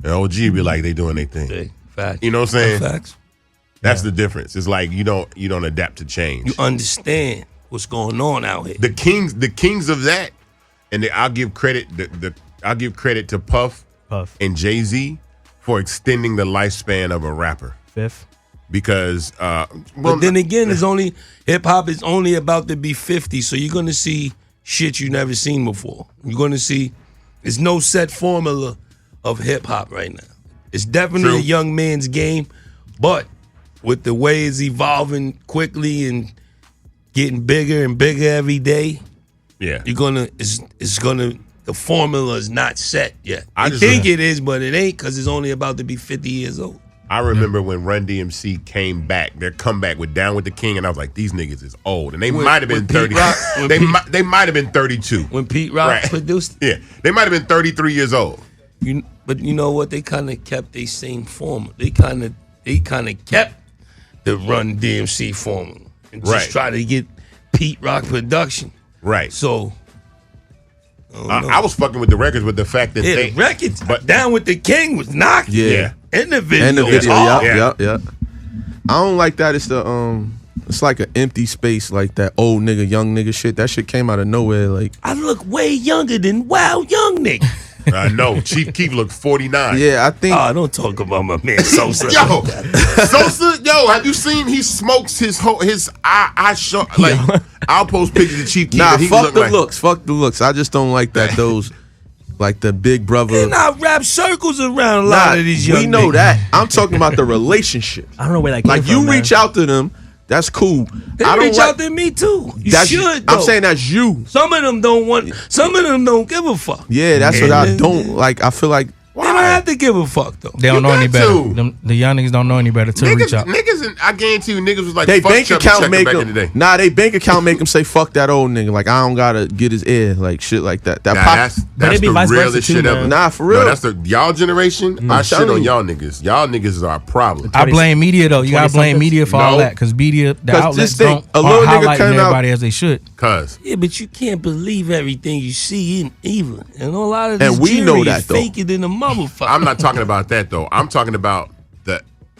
And OG be like they doing their thing. Facts. You know what I'm saying? Facts. That's the difference. It's like you don't adapt to change. You understand what's going on out here. The kings of that, and I'll give credit I'll give credit to Puff and Jay-Z for extending the lifespan of a rapper. Fifth. Because but then again, hip hop is only about to be 50, so you're gonna see shit you never seen before. You're gonna see there's no set formula of hip hop right now. It's definitely a young man's game, but with the way it's evolving quickly and getting bigger and bigger every day, the formula is not set yet. I think it is, but it ain't because it's only about to be 50 years old. I remember when Run DMC came back, their comeback with Down with the King, and I was like, these niggas is old. And they might have been 30. They might have been 32. When Pete Rock produced it? Yeah. They might have been 33 years old. But you know what? They kind of kept their same formula. They kind of kept the Run DMC formula and just try to get Pete Rock production. Right. So I was fucking with the records with the fact that the records, but Down with the King was knocking. Yeah. In the video. Yeah. I don't like that. It's it's like an empty space, like that old nigga, young nigga shit. That shit came out of nowhere. Like I look way younger than Wild Young nigga. I know. Chief Keef looked 49. Yeah, I think. Oh, don't talk about my man Sosa. Sosa, have you seen he smokes his eye shot? Like, I'll post pictures of Chief Keef. Nah, fuck the looks. Fuck the looks. I just don't like that. Those, like the big brother. And I wrap circles around a lot of these young We know niggas. that. I'm talking about the relationship. I don't know where that came like from. you reach out to them. That's cool. They reach out to me too. You should. I'm saying that's you. Some of them don't want. Some of them don't give a fuck. Yeah, that's what I don't like. I feel like they don't have to give a fuck though. They don't know any better. The young niggas don't know any better to reach out. Niggas, I guarantee you, niggas was like, they fuck bank Chubby account Checker make back them. in the day. Nah, they bank account make them say fuck that old nigga. Like I don't gotta get his ear. Like shit like that. That's it be the vice versa realest too, shit man. ever. Nah, for real. No, that's the y'all generation. I shit on y'all niggas. Y'all niggas are a problem. I blame media though. You gotta blame media for all that because media, the outlets don't highlight everybody as they should. Yeah, but you can't believe everything you see in either. And a lot of this And we know that, is though. faker than a motherfucker. I'm not talking about that though. I'm talking about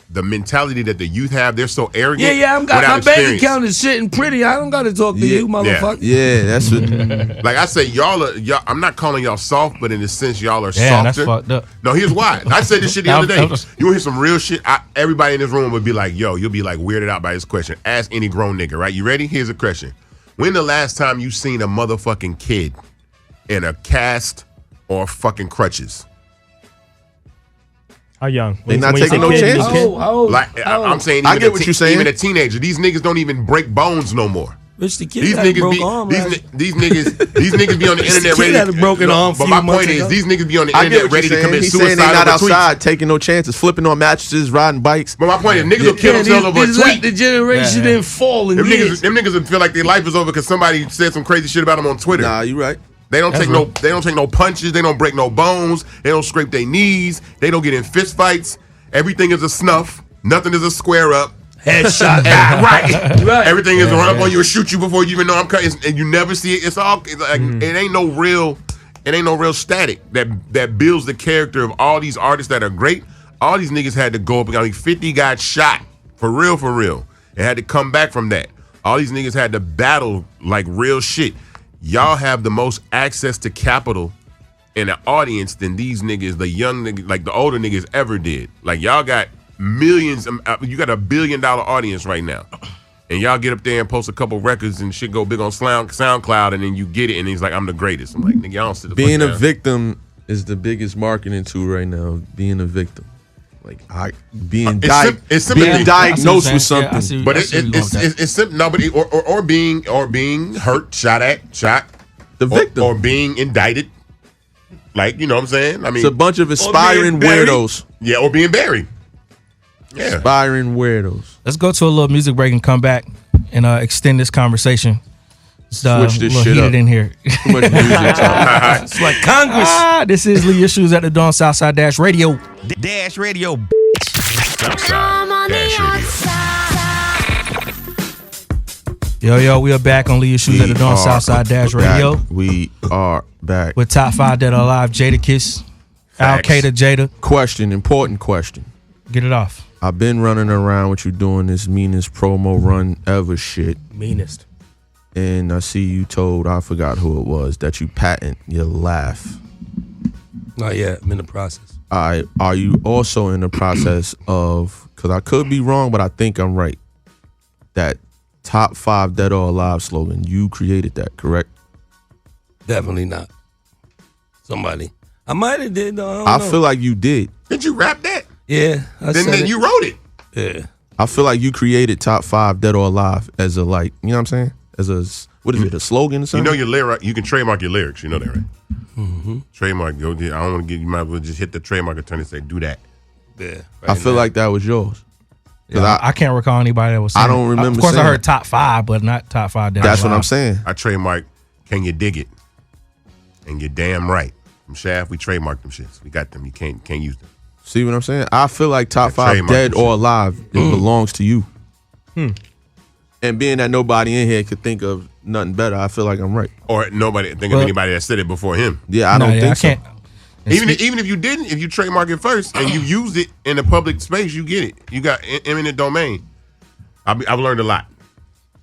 the mentality that the youth have. They're so arrogant. Yeah, I'm got my bank account is sitting pretty. I don't gotta talk to you, motherfucker. Yeah, that's what. Like I say, y'all. I'm not calling y'all soft, but in a sense, y'all are Damn, softer. that's fucked up. No, here's why. I said this shit the other day. You want to hear some real shit? Everybody in this room would be like, "Yo," you'll be like weirded out by this question. Ask any grown nigga, right? You ready? Here's a question. When the last time you seen a motherfucking kid in a cast or fucking crutches? How young? They not taking no chances. I'm saying, I get what you're saying. Even a teenager, these niggas don't even break bones no more. Rich the kid These had a niggas broke be arm, these niggas be on the internet ready. Had a broken arm. But my point is, these niggas be on the I get internet what ready you're to saying. commit He's suicide saying they not over tweets. outside taking no chances, flipping on mattresses, riding bikes. But my point is, niggas will kill themselves over a This like tweet. the generation didn't fall in years. Them niggas would feel like their life is over because somebody said some crazy shit about them on Twitter. Nah, you right. They don't take no punches. They don't break no bones. They don't scrape their knees. They don't get in fist fights. Everything is a snuff. Nothing is a square up. Headshot. Right. Everything is a run up on you and shoot you before you even know I'm cutting. And you never see it. It's like it ain't no real static that builds the character of all these artists that are great. All these niggas had to go up. 50 got shot for real, and had to come back from that. All these niggas had to battle like real shit. Y'all have the most access to capital in an audience than these niggas, the young niggas, like the older niggas ever did. Like y'all got millions. You got $1 billion audience right now. and y'all get up there and post a couple records and shit go big on SoundCloud, and then you get it, and he's like, I'm the greatest. I'm like, nigga, y'all don't sit the Being fuck a down. victim is the biggest marketing tool right now. Being a victim. Like being it's sympathy. being diagnosed with something. But it's simple. No, but or being hurt, shot. The victim. Or being indicted. Like, you know what I'm saying? I mean, It's a bunch of aspiring weirdos. Yeah, or being buried. Yeah. Aspiring weirdos. Let's go to a little music break and come back and extend this conversation. It's Switch this a little shit heated up. in here. Too much music talk. It's like Congress. This is Lee Issues at the Dawn Southside Dash Radio. Dash Radio. Southside Dash Radio. Yo, we are back on Lee Issues at the Dawn Southside Dash Radio. We are back. With top 5 that are alive, Jadakiss, Al Facts. Qaeda Jada. Important question. Get it off. I've been running around with you doing this meanest promo run ever shit. Meanest. And I see you told, I forgot who it was, that you patent your laugh. Not yet. I'm in the process. Are you also in the process of, because I could be wrong, but I think I'm right, that top 5 dead or alive slogan, you created that, correct? Definitely not. Somebody. I might have did though. I feel like you did. Did you rap that? Yeah. Then you wrote it. Yeah. I feel like you created top 5 dead or alive as a, like, you know what I'm saying? As a, what is it, a slogan or You something? know your lyric. You can trademark your lyrics. You know that, right? Mm-hmm. Trademark. Go. I don't want to get. You might as well just hit the trademark attorney and say, do that. Yeah. I feel like that was yours. Yeah, I can't recall anybody that was saying I don't remember Of course, I saying heard top 5, but not top 5 that That's are what I'm alive. saying. I trademark. Can you dig it? And you're damn right. From Shaft, we trademarked them shits. We got them. You can't use them. See what I'm saying? I feel like top Yeah, 5 trademark dead and or shit. alive, it belongs to you. And being that nobody in here could think of nothing better, I feel like I'm right. Or nobody think of anybody that said it before him. Yeah, I don't think I so. can't. Even if you didn't, if you trademark it first and you used it in a public space, you get it. You got eminent domain. I've learned a lot.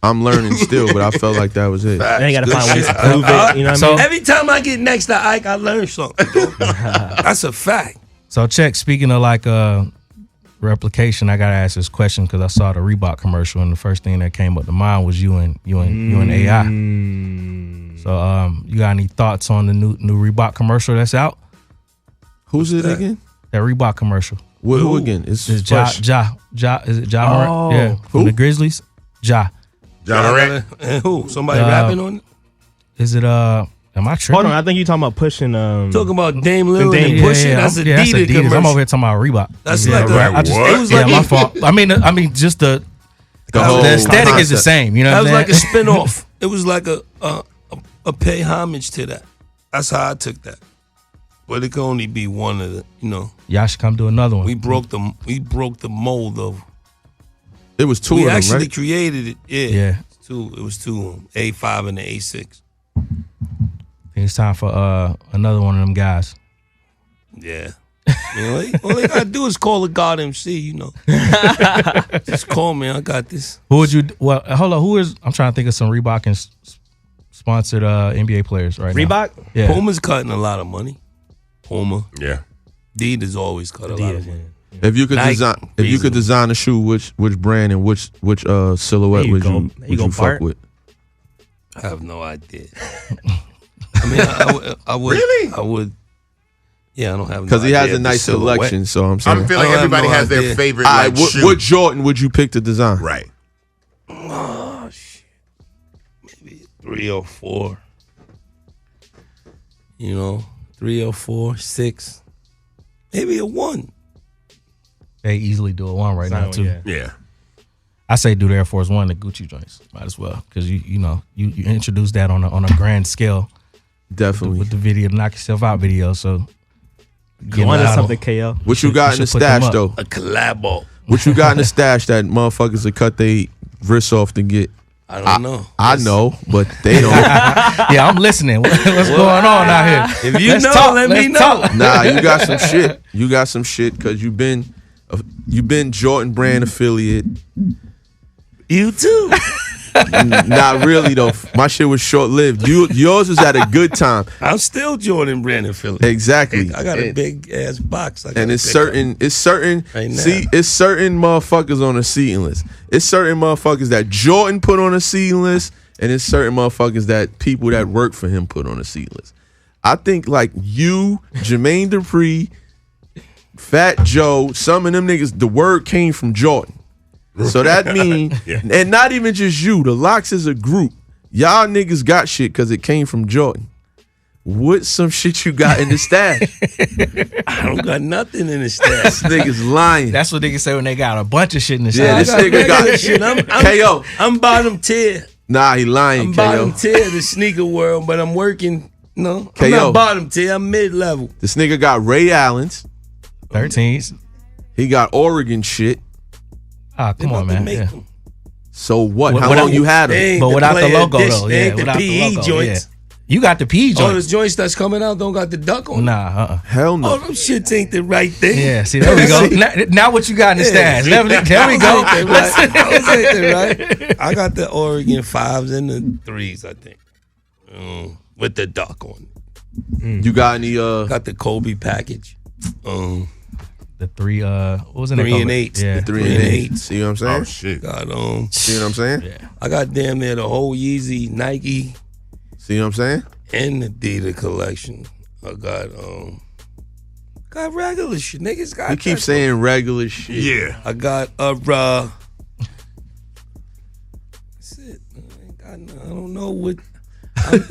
I'm learning still, but I felt like that was it. They ain't got to Good find ways shit. to prove it. You know what I mean? Every time I get next to Ike, I learn something. That's a fact. So, check. Speaking of like replication, I gotta ask this question because I saw the Reebok commercial, and the first thing that came up to mind was you and AI. So, you got any thoughts on the new Reebok commercial that's out? Who's it again? That Reebok commercial. Who again? It's Is Ja? Is it Ja Morant? Yeah, from Who? the Grizzlies. Ja. John Morant. And who? Somebody rapping on it? Is it Am I tripping? Hold on, I think you talking about pushing. Talking about Dame Lillard Dame, and pushing. That's yeah, that's Adidas Adidas. commercial. I'm over here talking about Reebok. That's Yeah, like right. a, I just, What? it was yeah, like my fault. I mean, just the whole aesthetic is the concept. same. You know, that what was I'm like a saying? spin-off. It was like a pay homage to that. That's how I took that. But it could only be one of the, Y'all should come do another one. we broke the mold of. It was 2 We of them, actually right? created it. Yeah. Yeah. It was two. A5 and the A6. I think it's time for another one of them guys. Yeah. All they gotta do is call the God MC, Just call me. I got this. Who would you? Well, hold on. Who is? I'm trying to think of some Reebok and sponsored NBA players right now. Reebok? Yeah. Puma's cutting a lot of money. Puma. Yeah. Adidas always cut a lot of money. If you could Nike, design, reasonable. design a shoe, which brand and which silhouette There you would go. you There you would go, you fuck Bart. with? I have no idea. I mean, I would. Really? I would. Yeah, I don't have no Because he has idea a of the nice silhouette. selection, so I'm saying. I'm feeling I have everybody no has their idea. favorite All right, shoe. what Jordan would you pick to design? Right. Oh, shit. Maybe 3 or 4. 3 or 4, 6. Maybe a 1. They easily do a one right now too. Yeah. Yeah. I say do the Air Force One, the Gucci joints, might as well, because you introduce that on a grand scale Definitely. with the video, knock yourself out video. So You wanted something, KL. What you got in the should put them stash up. though? A collabo. What you got in the stash that motherfuckers will cut they wrists off to get? I don't know. I know, but they don't. Yeah, I'm listening. What's going on out here? If you Let's know, talk, let me let's know. talk. Nah, you got some shit. You got some shit because you've been Jordan Brand affiliate. You too. Not really though. My shit was short lived. Yours was at a good time. I'm still Jordan Brandon Philly. Exactly. I got a big ass box. And it's certain. Right now. See, it's certain motherfuckers on the seating list. It's certain motherfuckers that Jordan put on a seating list, and it's certain motherfuckers that people that work for him put on a seating list. I think like you, Jermaine Dupri, Fat Joe, some of them niggas, the word came from Jordan. So that mean, and not even just you, the Locks is a group. Y'all niggas got shit because it came from Jordan. What some shit you got in the stash? I don't got nothing in the stash. This niggas lying. That's what niggas say when they got a bunch of shit in the Yeah, stash. this nigga got shit. KO. I'm bottom tier. Nah, he lying, I'm KO. bottom tier of the sneaker world, but I'm working. No, I'm KO. not bottom tier. I'm mid level. This nigga got Ray Allen's. 13s. He got Oregon shit. Ah, come on, man. Yeah. So what? How Without- long you had him? But without the logo, though. They Yeah, ain't the without the PE logo. joints. Yeah. You got the PE All joints. the joints that's coming out don't got the duck on. Nah, Hell no. Oh, them shits ain't the right thing. Yeah, see, there we go. Now what you got in the stash? There we go. Those ain't the right. I got the Oregon 5s and the 3s, I think. With the duck on it. You got any Got the Kobe package. The 3 what was it? 3 and 8. Yeah. 3 and 8. See what I'm saying? Oh shit. Got See what I'm saying? Yeah. I got damn near the whole Yeezy, Nike, See what I'm saying? and the Adidas collection. I got regular shit. Niggas got You keep that. saying regular shit. Yeah. I got a that's it. I don't know what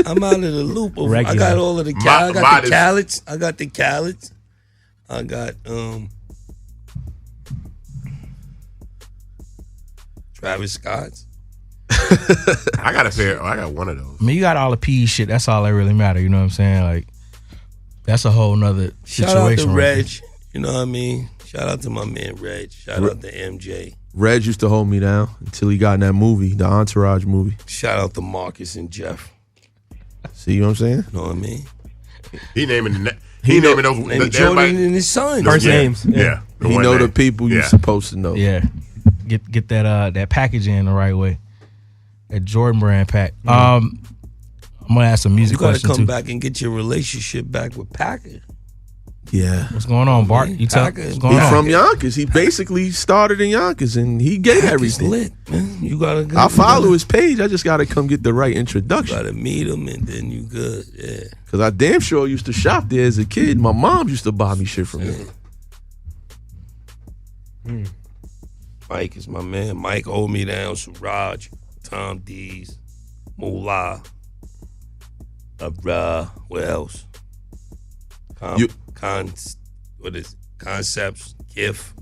I'm out of the loop of. I got all of the I got the Khaled's. I got the Khaled's. I got Travis Scott's. I got a pair. I got one of those. I mean, you got all the PE shit. That's all that really matter. You know what I'm saying? Like, that's a whole nother situation. Shout out to right Reg. there. You know what I mean? Shout out to my man Reg. Shout out to MJ. Reg used to hold me down until he got in that movie, the Entourage movie. Shout out to Marcus and Jeff. See what I'm saying? You know what I mean? He naming the he naming those. And Jordan and his son. First names. Yeah. He know the people you're supposed to know. Yeah. Get that package in the right way. That Jordan brand pack. I'm gonna ask some music You gotta questions come too. back and get your relationship back with Packer. Yeah. What's going on, Bart? You tell Packer. what's going He's on? from Yonkers. He basically started in Yonkers and he gave Packer's everything. lit, man. You gotta go. I follow his page. I just gotta come get the right You introduction. gotta meet him and then you good. Yeah. Cause I damn sure used to shop there as a kid. My mom used to buy me shit from there. Mike is my man. Mike owed me down. Suraj, Tom D's, Moolah. What else? Concepts, Gift.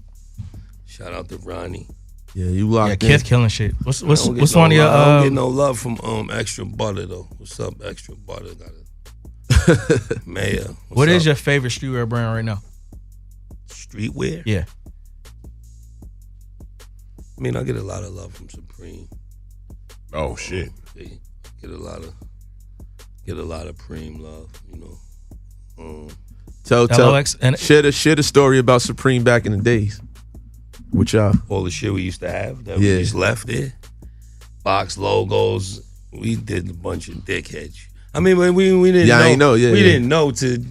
Shout out to Ronnie. Yeah, you locked Yeah, in. Kith killing shit. What's I don't get one of your I don't get no love from Extra Butter though. What's up, Extra Butter? Got it. Mayor. what is your favorite streetwear brand right now? streetwear? Yeah. I mean, I get a lot of love from Supreme. Oh shit. Get a lot of Preem love, you know. Tell LOX and share the story about Supreme back in the days. With y'all. All the shit we used to have that Yeah. we just left there. Box logos. We did a bunch of dickheads. I mean, we didn't know. I ain't know. Yeah, we yeah. didn't know to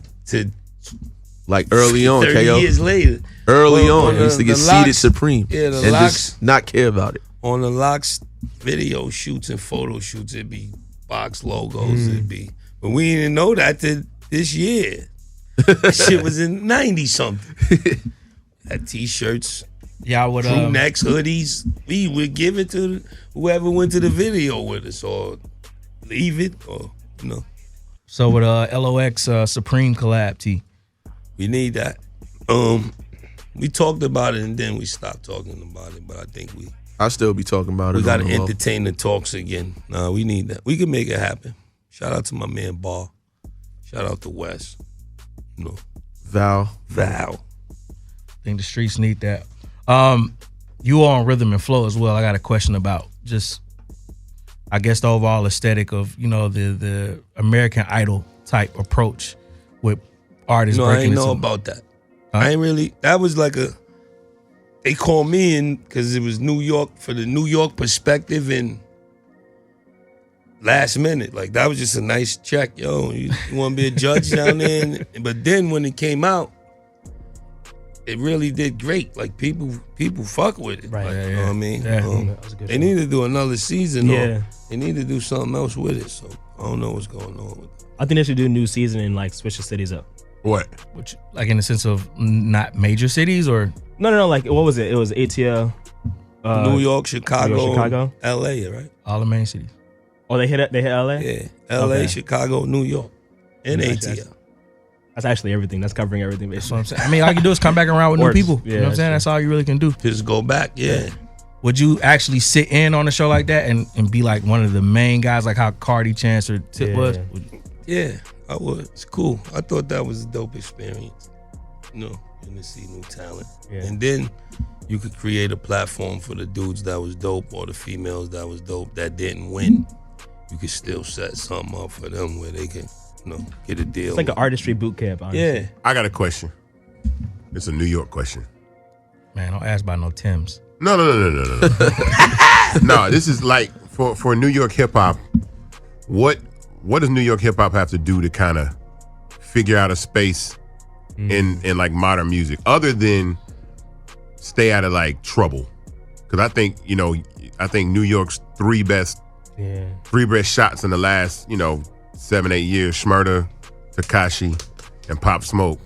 like early on, 30 KO. years later. Early Well, on, the- used to get the seated locks- Supreme. Yeah, the and locks. just not care about it. On the locks video shoots and photo shoots, it'd be box logos. It'd be, but we didn't know that till this year. That shit was in 90 something. Had t-shirts, y'all would crew necks, hoodies. We would give it to whoever went to the video with us, or leave it, or you know. So with LOX Supreme collab T. We need that. We talked about it and then we stopped talking about it, but I think I'll still be talking about it. we got to on the low. entertain the talks again. Nah, we need that. We can make it happen. Shout out to my man Bar. Shout out to Wes. You know, Val. I think the streets need that. You on Rhythm and Flow as well. I got a question about just, I guess, the overall aesthetic of, you know, the American Idol type approach with artists no, I breaking ain't know into. about that. I ain't really. That was like a. They called me in because it was New York for the New York perspective, and last minute. Like, that was just a nice check. Yo, you want to be a judge down there? But then when it came out, it really did great. Like, people fuck with it. Right. Like, you know what I mean? That was a good They show. need to do another season. Yeah. Or they need to do something else with it. So I don't know what's going on with it. I think they should do a new season and like switch the cities up. What? Which, like in the sense of not major cities or No. Like, what was it? It was ATL. New York, Chicago, Chicago? LA, right? all the main cities. Oh, they hit LA? Yeah. LA, Okay. Chicago, New York, and ATL. That's actually everything. That's covering everything. That's what I'm saying. I mean, all you can do is come back around with new Works. people. Yeah, you know what I'm that's saying? true. That's all you really can do. Just go back, yeah. Would you actually sit in on a show like that and be like one of the main guys, like how Cardi, Chance, or Tip was? Yeah, I would. It's cool. I thought that was a dope experience. You know, and to see new talent. Yeah. And then you could create a platform for the dudes that was dope or the females that was dope that didn't win. You could still set something up for them where they can, you know, get a deal. It's like an artistry boot camp, honestly. Yeah. I got a question. It's a New York question. Man, don't ask about no Tims. No. No, this is like for New York hip hop. What does New York hip hop have to do to kind of figure out a space in like modern music, other than stay out of like trouble? Because I think New York's three best shots in the last 7-8 years: Shmurda, Tekashi, and Pop Smoke.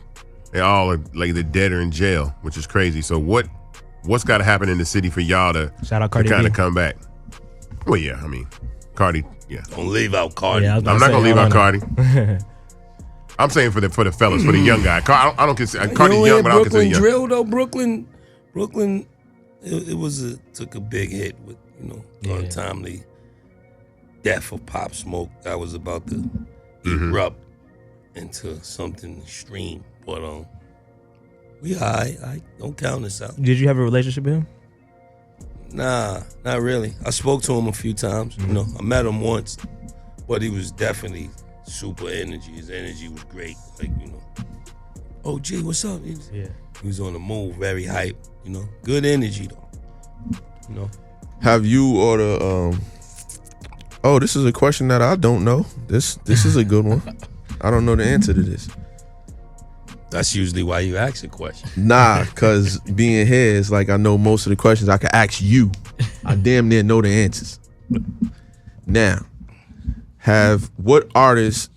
They all are like they're dead or in jail, which is crazy. So what's got to happen in the city for y'all to Cardi kind B. of come back? Well, yeah, I mean, Cardi, yeah. Don't leave out Cardi. Yeah, I'm not gonna leave out Cardi. I'm saying for the fellas, for the young guy. I don't consider Cardi's young, but I don't consider young. Drill though, Brooklyn, it took a big hit with untimely death of Pop Smoke. That was about to erupt into something extreme. But we I don't count this out. Did you have a relationship with him? Nah, not really. I spoke to him a few times. I met him once, but he was definitely super energy. His energy was great. Like, oh, gee, what's up? He was on the move, very hype. Good energy though. Have you or the oh, this is a question that I don't know. This is a good one. I don't know the answer to this. That's usually why you ask a question. Nah, cause being here is like I know most of the questions I can ask you. I damn near know the answers. Now, what artists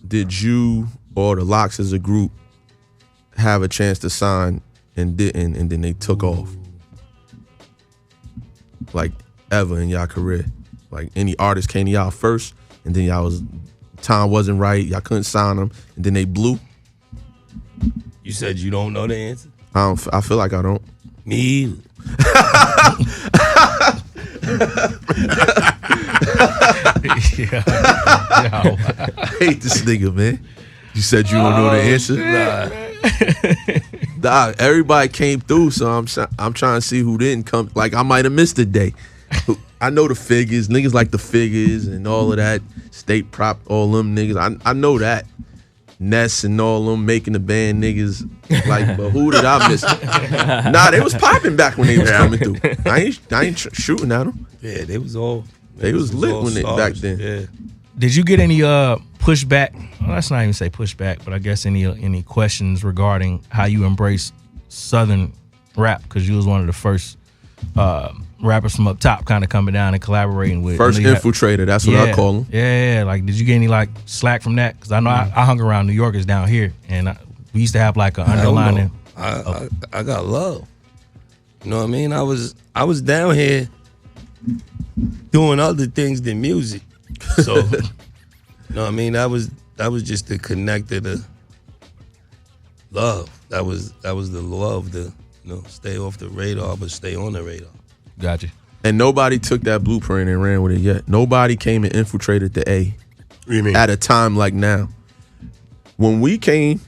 did you or the Locks as a group have a chance to sign and didn't, and then they took off? Like ever in y'all career? Like any artist came to y'all first, and then time wasn't right, y'all couldn't sign them, and then they blew? You said you don't know the answer? I feel like I don't. Me either. I hate this nigga, man. You said you don't know the answer? Nah, everybody came through, so I'm trying to see who didn't come. Like, I might have missed a day. I know the figures. Niggas like the figures and all of that. State prop, all them niggas. I know that. Ness and all them making the band niggas. Like, but who did I miss? Nah, they was popping back when they was coming through. I ain't shooting at them. Yeah, they was all. They was lit all when stars. back then. Yeah. Did you get any pushback? Well, let's not even say pushback, but I guess any questions regarding how you embrace Southern rap? Because you was one of the first rappers from up top, kind of coming down and collaborating with. First infiltrator, that's what I call him. Yeah. Like, did you get any like slack from that? Because I know I hung around New Yorkers down here, and we used to have like an underlining. I got love. You know what I mean? I was down here doing other things than music. So, you know what I mean? That was just the connector to love. That was the love to stay off the radar but stay on the radar. Gotcha. And nobody took that blueprint and ran with it yet. Nobody came and infiltrated the A. What do you mean? At a time like now. When we came,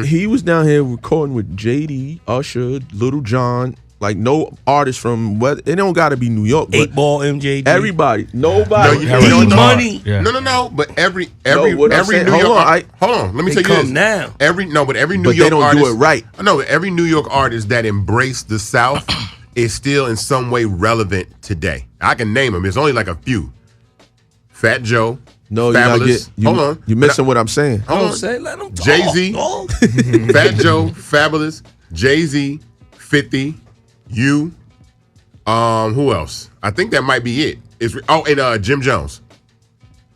he was down here recording with JD, Usher, Little John. Like, no artist from it don't gotta be New York. 8 Ball, MJG. Everybody. Nobody. Money. Yeah. No. But every what I'm New saying- York hold on, hold on. Let me They tell you come this. now. Every New But York they don't artist do it right. No, every New York artist that embraced the South is still in some way relevant today. I can name them. There's only like a few. Fat Joe. No, Fabulous. hold on. You're missing what I'm saying. Hold on. Say, let him talk. Jay-Z. dog. Fat Joe, Fabulous, Jay-Z, 50, you. Who else? I think that might be it. And Jim Jones.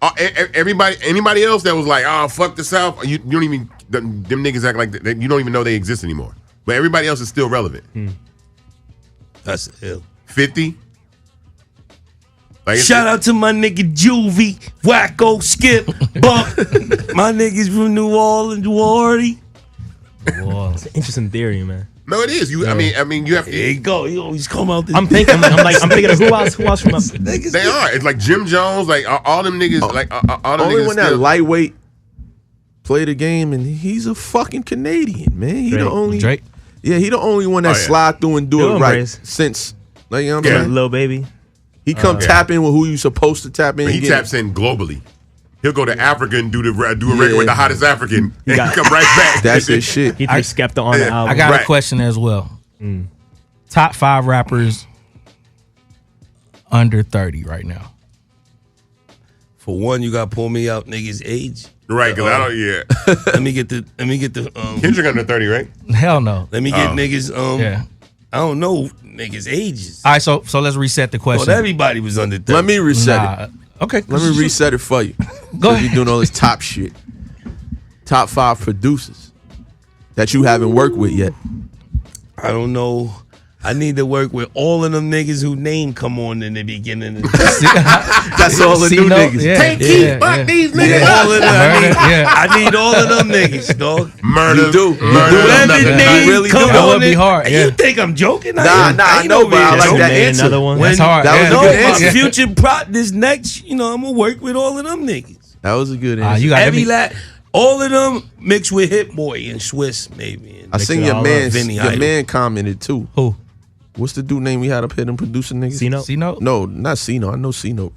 Anybody else that was like, oh, fuck the South, you don't even, them niggas act like you don't even know they exist anymore. But everybody else is still relevant. That's ill. 50. Like Shout out to my nigga Juvie, Wacko, Skip, Buck. My niggas from New Orleans, Wardy. It's an interesting theory, man. No, it is. I mean, you have to. There you go. You always come out. I'm thinking of who else from up. Niggas They are. It's like Jim Jones, like all them niggas, like all them Only niggas. when that lightweight play the game, and he's a fucking Canadian, man. He the only Drake. Yeah, he the only one that slide through and do Still it right embrace. since. Like, you know what I'm saying? Lil Baby. He come tap in with who you supposed to tap in. But he and get taps in globally. He'll go to Africa and do a record with the hottest African, and got- he come right back. That's his shit. He threw Skepta on the album. I got Right. a question as well. Top 5 rappers under 30 right now. For one, you got to pull me out niggas' age. Right, because I don't. Yeah, Let me get the. Kendrick under 30, right? Hell no. Let me get niggas. Yeah. I don't know niggas' ages. All right, so let's reset the question. But everybody was under 30. Let me reset it. Okay. Let me reset it for you. Go You're doing all this top shit. Top 5 producers that you haven't worked with yet. I don't know. I need to work with all of them niggas who name come on in the beginning. That's all the new niggas. Can't keep up these niggas. All of them. Yeah. I need all of them niggas, dog. Murder. You do. Whoever You name really come do. That on would be in- hard, You yeah. think I'm joking? Nah, I know, but I like that answer. Another one. That's hard. That was yeah. a good No, answer. my future prop this next, I'm gonna work with all of them niggas. That was a good answer. You got Every all of them mixed with Hit Boy and Swiss maybe. And I seen it your all man. up. Vinny Your Idol. man commented too. Who? What's the dude name we had up here? Them producing niggas. C-Note? C-Note? No, not C-Note. I know C-Note.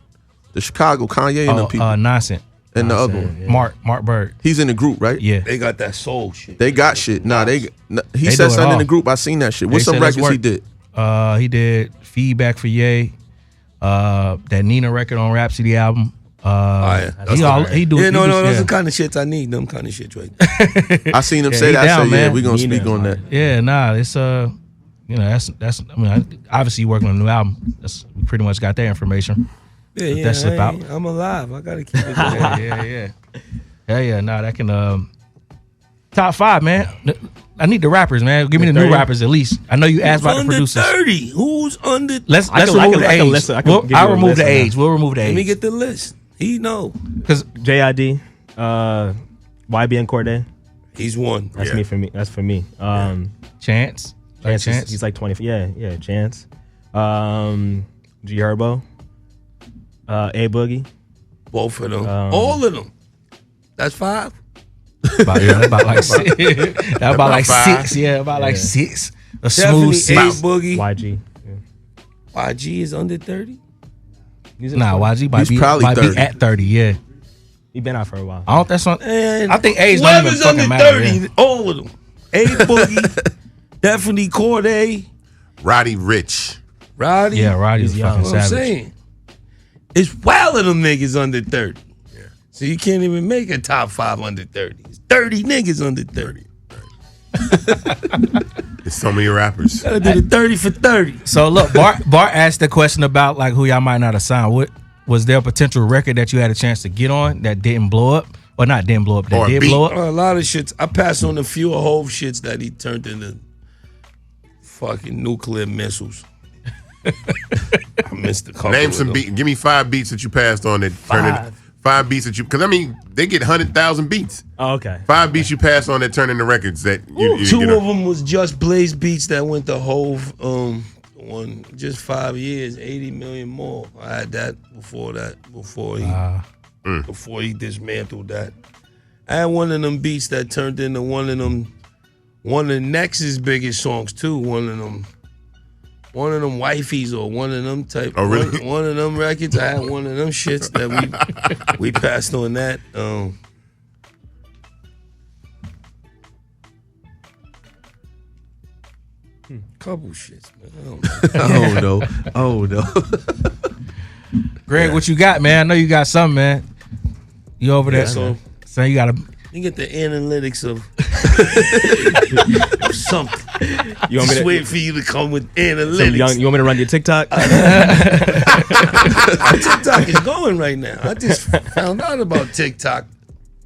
The Chicago Kanye and them people, Nonsense. and the other one. Mark Bird. He's in the group, right? Yeah. They got that soul shit. They got shit. Nah, he They said do it something in all. the group. I seen that shit. What's They some said, let's records he work. did? He did Feedback for Ye. That Nina record on Rhapsody album. He do. Yeah, no, yeah. those are the kind of shits I need. Them kind of shits right there. I seen him Yeah, say he that. down, I said, yeah, man. we gonna Nina. speak on that. Yeah, nah, it's that's. I mean, obviously you working on a new album. We pretty much got that information. Yeah, that slip out. I'm alive. I gotta keep it going. Yeah. Nah, that can. Top 5, man. I need the rappers, man. Give me the new 30? rappers at least. I know you asked about the Under producers. 30. Who's under? Let's I can- remove the I can age. listen. I can give you I'll a remove list the on that. age. We'll remove the Let me age get the list. He know. because JID, YBN Corday. He's one. That's me for me. That's for me. Chance. Chance. He's like 20. Yeah. Chance. G Herbo. A Boogie. Both of them. All of them. That's 5. about like six. about like five. 6. Yeah, about like 6. A Definitely smooth A 6. Boogie. YG. YG is under 30. Nah, YG might He's be probably might 30. be at 30. Yeah, He been out for a while. I don't. That's on. And I think age don't even whoever's fucking under matter. 30, Yeah. all of them. A Boogie. Definitely Corday. Roddy Rich. Roddy. Yeah, Roddy's He's young. fucking What I'm savage. saying. It's wild of them niggas under 30. Yeah. So you can't even make a top 5 under 30. It's 30 niggas under 30. There's so many rappers. Gotta do the 30 for 30. So look, Bart asked the question about like who y'all might not have signed. What was there a potential record that you had a chance to get on that didn't blow up, or not didn't blow up? That Or did beat. blow up. A lot of shits. I passed on a few of Hove shits that he turned into fucking nuclear missiles. I missed the couple. Name some of them. beats. Give me 5 beats that you passed on that turned into 5 beats that you. Because I mean, they get 100,000 beats. Oh, okay. 5 beats you passed on that turn into records that you. you 2 get of on. them was just Blaze beats that went to Hove. One just 5 years, 80 million more. I had that before he dismantled that. I had one of them beats that turned into one of Nex's biggest songs too. One of them wifeys or one of them type. Oh, really? One of them records. I had one of them shits that we passed on that. Couple shits, man. I don't know. Oh no. Greg, what you got, man? I know you got something, man. You over there? So you got to. You get the analytics of something. You want me Just to wait for you to come with analytics. you want me to run your TikTok? TikTok is going right now. I just found out about TikTok.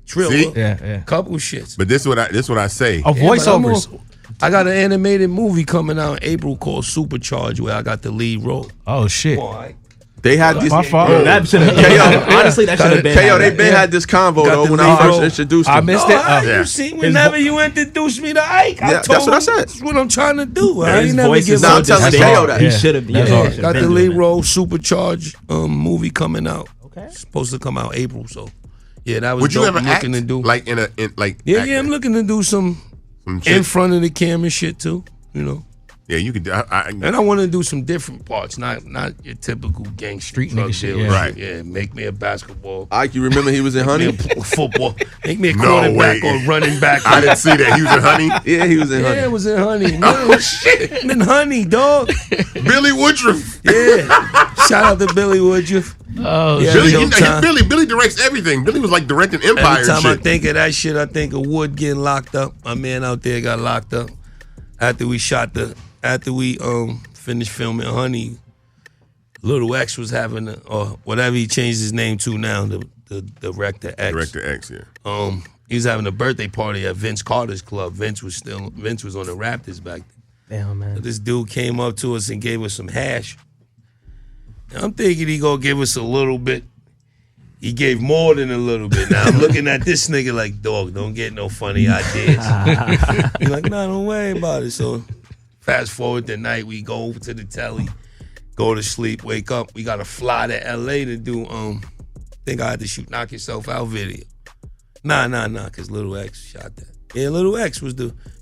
Triller. See? Yeah. Couple shits. But this what I say. Oh, voiceovers. I got an animated movie coming out in April called Supercharged where I got the lead role. Oh shit. Boy, They had this. My fault. That should have honestly, that should have been. KO, they been had this convo Got though the when I lead first role. introduced I him. missed No, it. Yeah. you see, whenever you introduce me to Ike, I Yeah, told that's what I him said. That's what I'm trying to do. I His ain't never voice give is Now up. I'm telling That's KO hard. that. He Yeah. should have. That's hard. Got the lead role, Supercharged movie coming out. Okay. Supposed to come out April, so yeah, that was Would you dope. ever I'm act looking to do. like in Yeah, acting? I'm looking to do some shit? in front of the camera shit too. You know, Yeah, you could. and I want to do some different parts, not your typical gang Street drug nigga shit, dealer yeah. Right. Yeah, make me a basketball. Ike, you remember he was in Make me Honey? a football. Make me a No quarterback way. or running back. I didn't see that. He was in Honey. Yeah, he was in Yeah, Honey. it was in Honey. Man, Oh shit! I'm in Honey, dog. Billy Woodruff. Yeah. Shout out to Billy Woodruff. Oh, Yeah, Billy, Showtime. Billy directs everything. Billy was like directing Empire Every time and I shit. think of that shit, I think of Wood getting locked up. My man out there got locked up after we finished filming Honey. Little X was having or whatever he changed his name to now, the Director X. Director X, yeah. He was having a birthday party at Vince Carter's club. Vince was on the Raptors back then. Damn, man. This dude came up to us and gave us some hash. And I'm thinking he gonna give us a little bit. He gave more than a little bit. Now I'm looking at this nigga like, dog, don't get no funny ideas. He's like, no, don't worry about it. So fast forward the night, we go over to the telly, go to sleep, wake up. We gotta fly to LA to do think I had to shoot Knock Yourself Out video. Nah, cause Little X shot that. Yeah, Little X was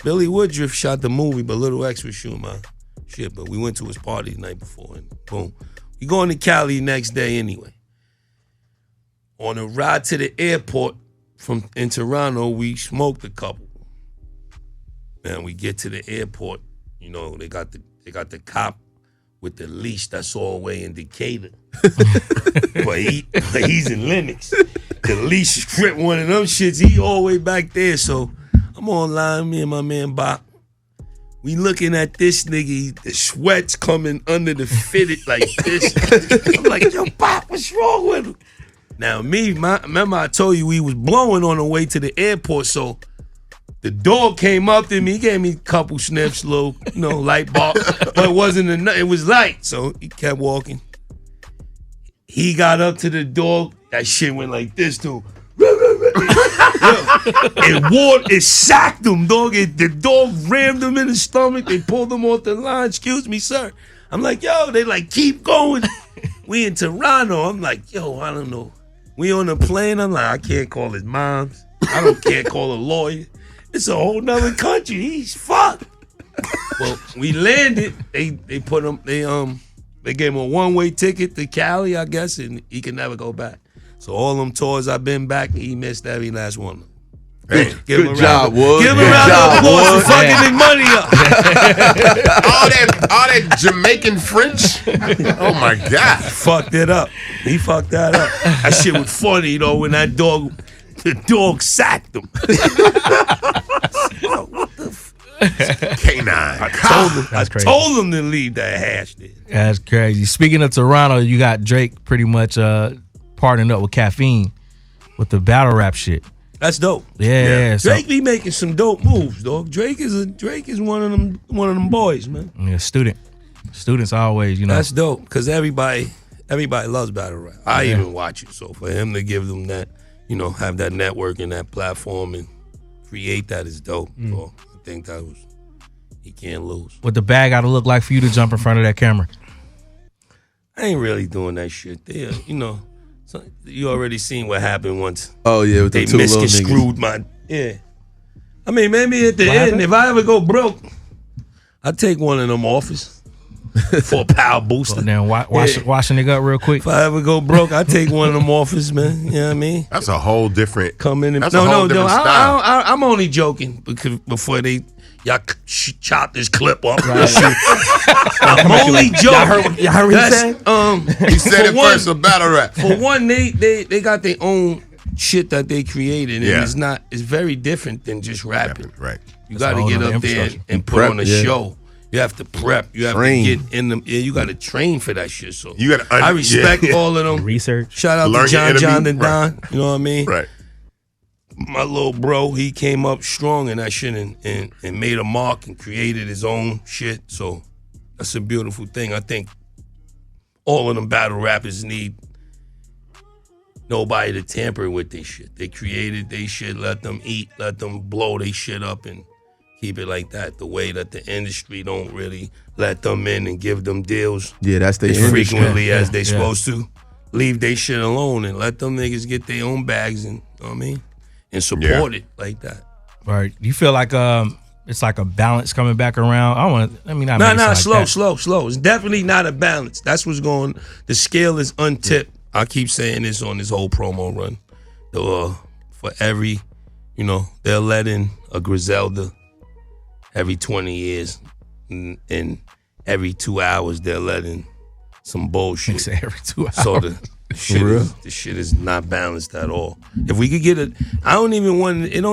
Billy Woodruff shot the movie, but Little X was shooting my shit. But we went to his party the night before and boom. We going to Cali next day anyway. On the ride to the airport in Toronto, we smoked a couple. Man, we get to the airport, you know, they got the cop with the leash that's all the way in Decatur. but he's in Lenox. The leash is grip one of them shits, he all the way back there. So I'm online, me and my man Bop. We looking at this nigga, the sweat's coming under the fitted like this. I'm like, yo, Bop, what's wrong with him? Now remember I told you we was blowing on the way to the airport, so the dog came up to me, he gave me a couple sniffs, little, light bark, but it wasn't enough, it was light, so he kept walking. He got up to the dog, that shit went like this too. It sacked him, dog. The dog rammed him in the stomach. They pulled him off the line. Excuse me, sir. I'm like, yo, they like, keep going. We in Toronto. I'm like, yo, I don't know. We on the plane. I'm like, I can't call his moms. Can't call a lawyer. It's a whole nother country. He's fucked. Well, we landed. They put him. They gave him a one-way ticket to Cali, I guess, and he can never go back. So all them tours I've been back, he missed every last one. Hey, Good job, Wood. Give him a round of applause for fucking his money up. all that Jamaican French. Oh my God. Fucked it up. He fucked that up. That shit was funny, when the dog sacked him. What the Canine. I crazy. told him to leave that hash there. That's crazy. Speaking of Toronto, you got Drake pretty much partnering up with Caffeine with the battle rap shit. That's dope. Yeah. So, Drake be making some dope moves, dog. Drake is one of them boys, man. yeah, students always, That's dope because everybody loves battle rap. I even watch it. So for him to give them that, have that network and that platform and create that is dope. So I think he can't lose. what the bag got to look like for you to jump in front of that camera? I ain't really doing that shit there. So you already seen what happened once. Oh yeah, with They the two little niggas. misconstrued my. Yeah. I mean, maybe at the What end, happened? if I ever go broke, I'd take one of them offers. for a power booster. So then wash a nigga up real quick. If I ever go broke, I take one of them offers, man. You know what I mean? That's a whole different. Come in and That's a whole different style. I'm only joking because before y'all chop this clip up. I'm only joking. Y'all heard what he said? He said it first, a battle rap. For one, they got their own shit that they created, and Yeah. it's very different than just rapping. Right. You That's got a to whole get nother up there infrastructure. and put Prep, on a yeah. show. You have to prep. You have Train. to get in them. Yeah, you got to train for that shit. So You gotta I respect all of them. Research. Shout out Learn to your enemy. John and Right. Don. You know what I mean? Right. My little bro, he came up strong in that shit and made a mark and created his own shit. So that's a beautiful thing. I think all of them battle rappers need nobody to tamper with their shit. They created their shit, let them eat, let them blow their shit up and keep it like that. The way that the industry don't really let them in and give them deals Yeah, that's the as industry. frequently as they Yeah. supposed to. Leave they shit alone and let them niggas get their own bags and, you know what I mean? And support it like that. Right. You feel like it's like a balance coming back around. Slow. It's definitely not a balance. That's what's going. The scale is untipped. I keep saying this on this whole promo run. For every, they'll let in a Griselda every 20 years, and every 2 hours they'll let in some bullshit. Every 2 hours. So the shit is not balanced at all. If we could get it, it don't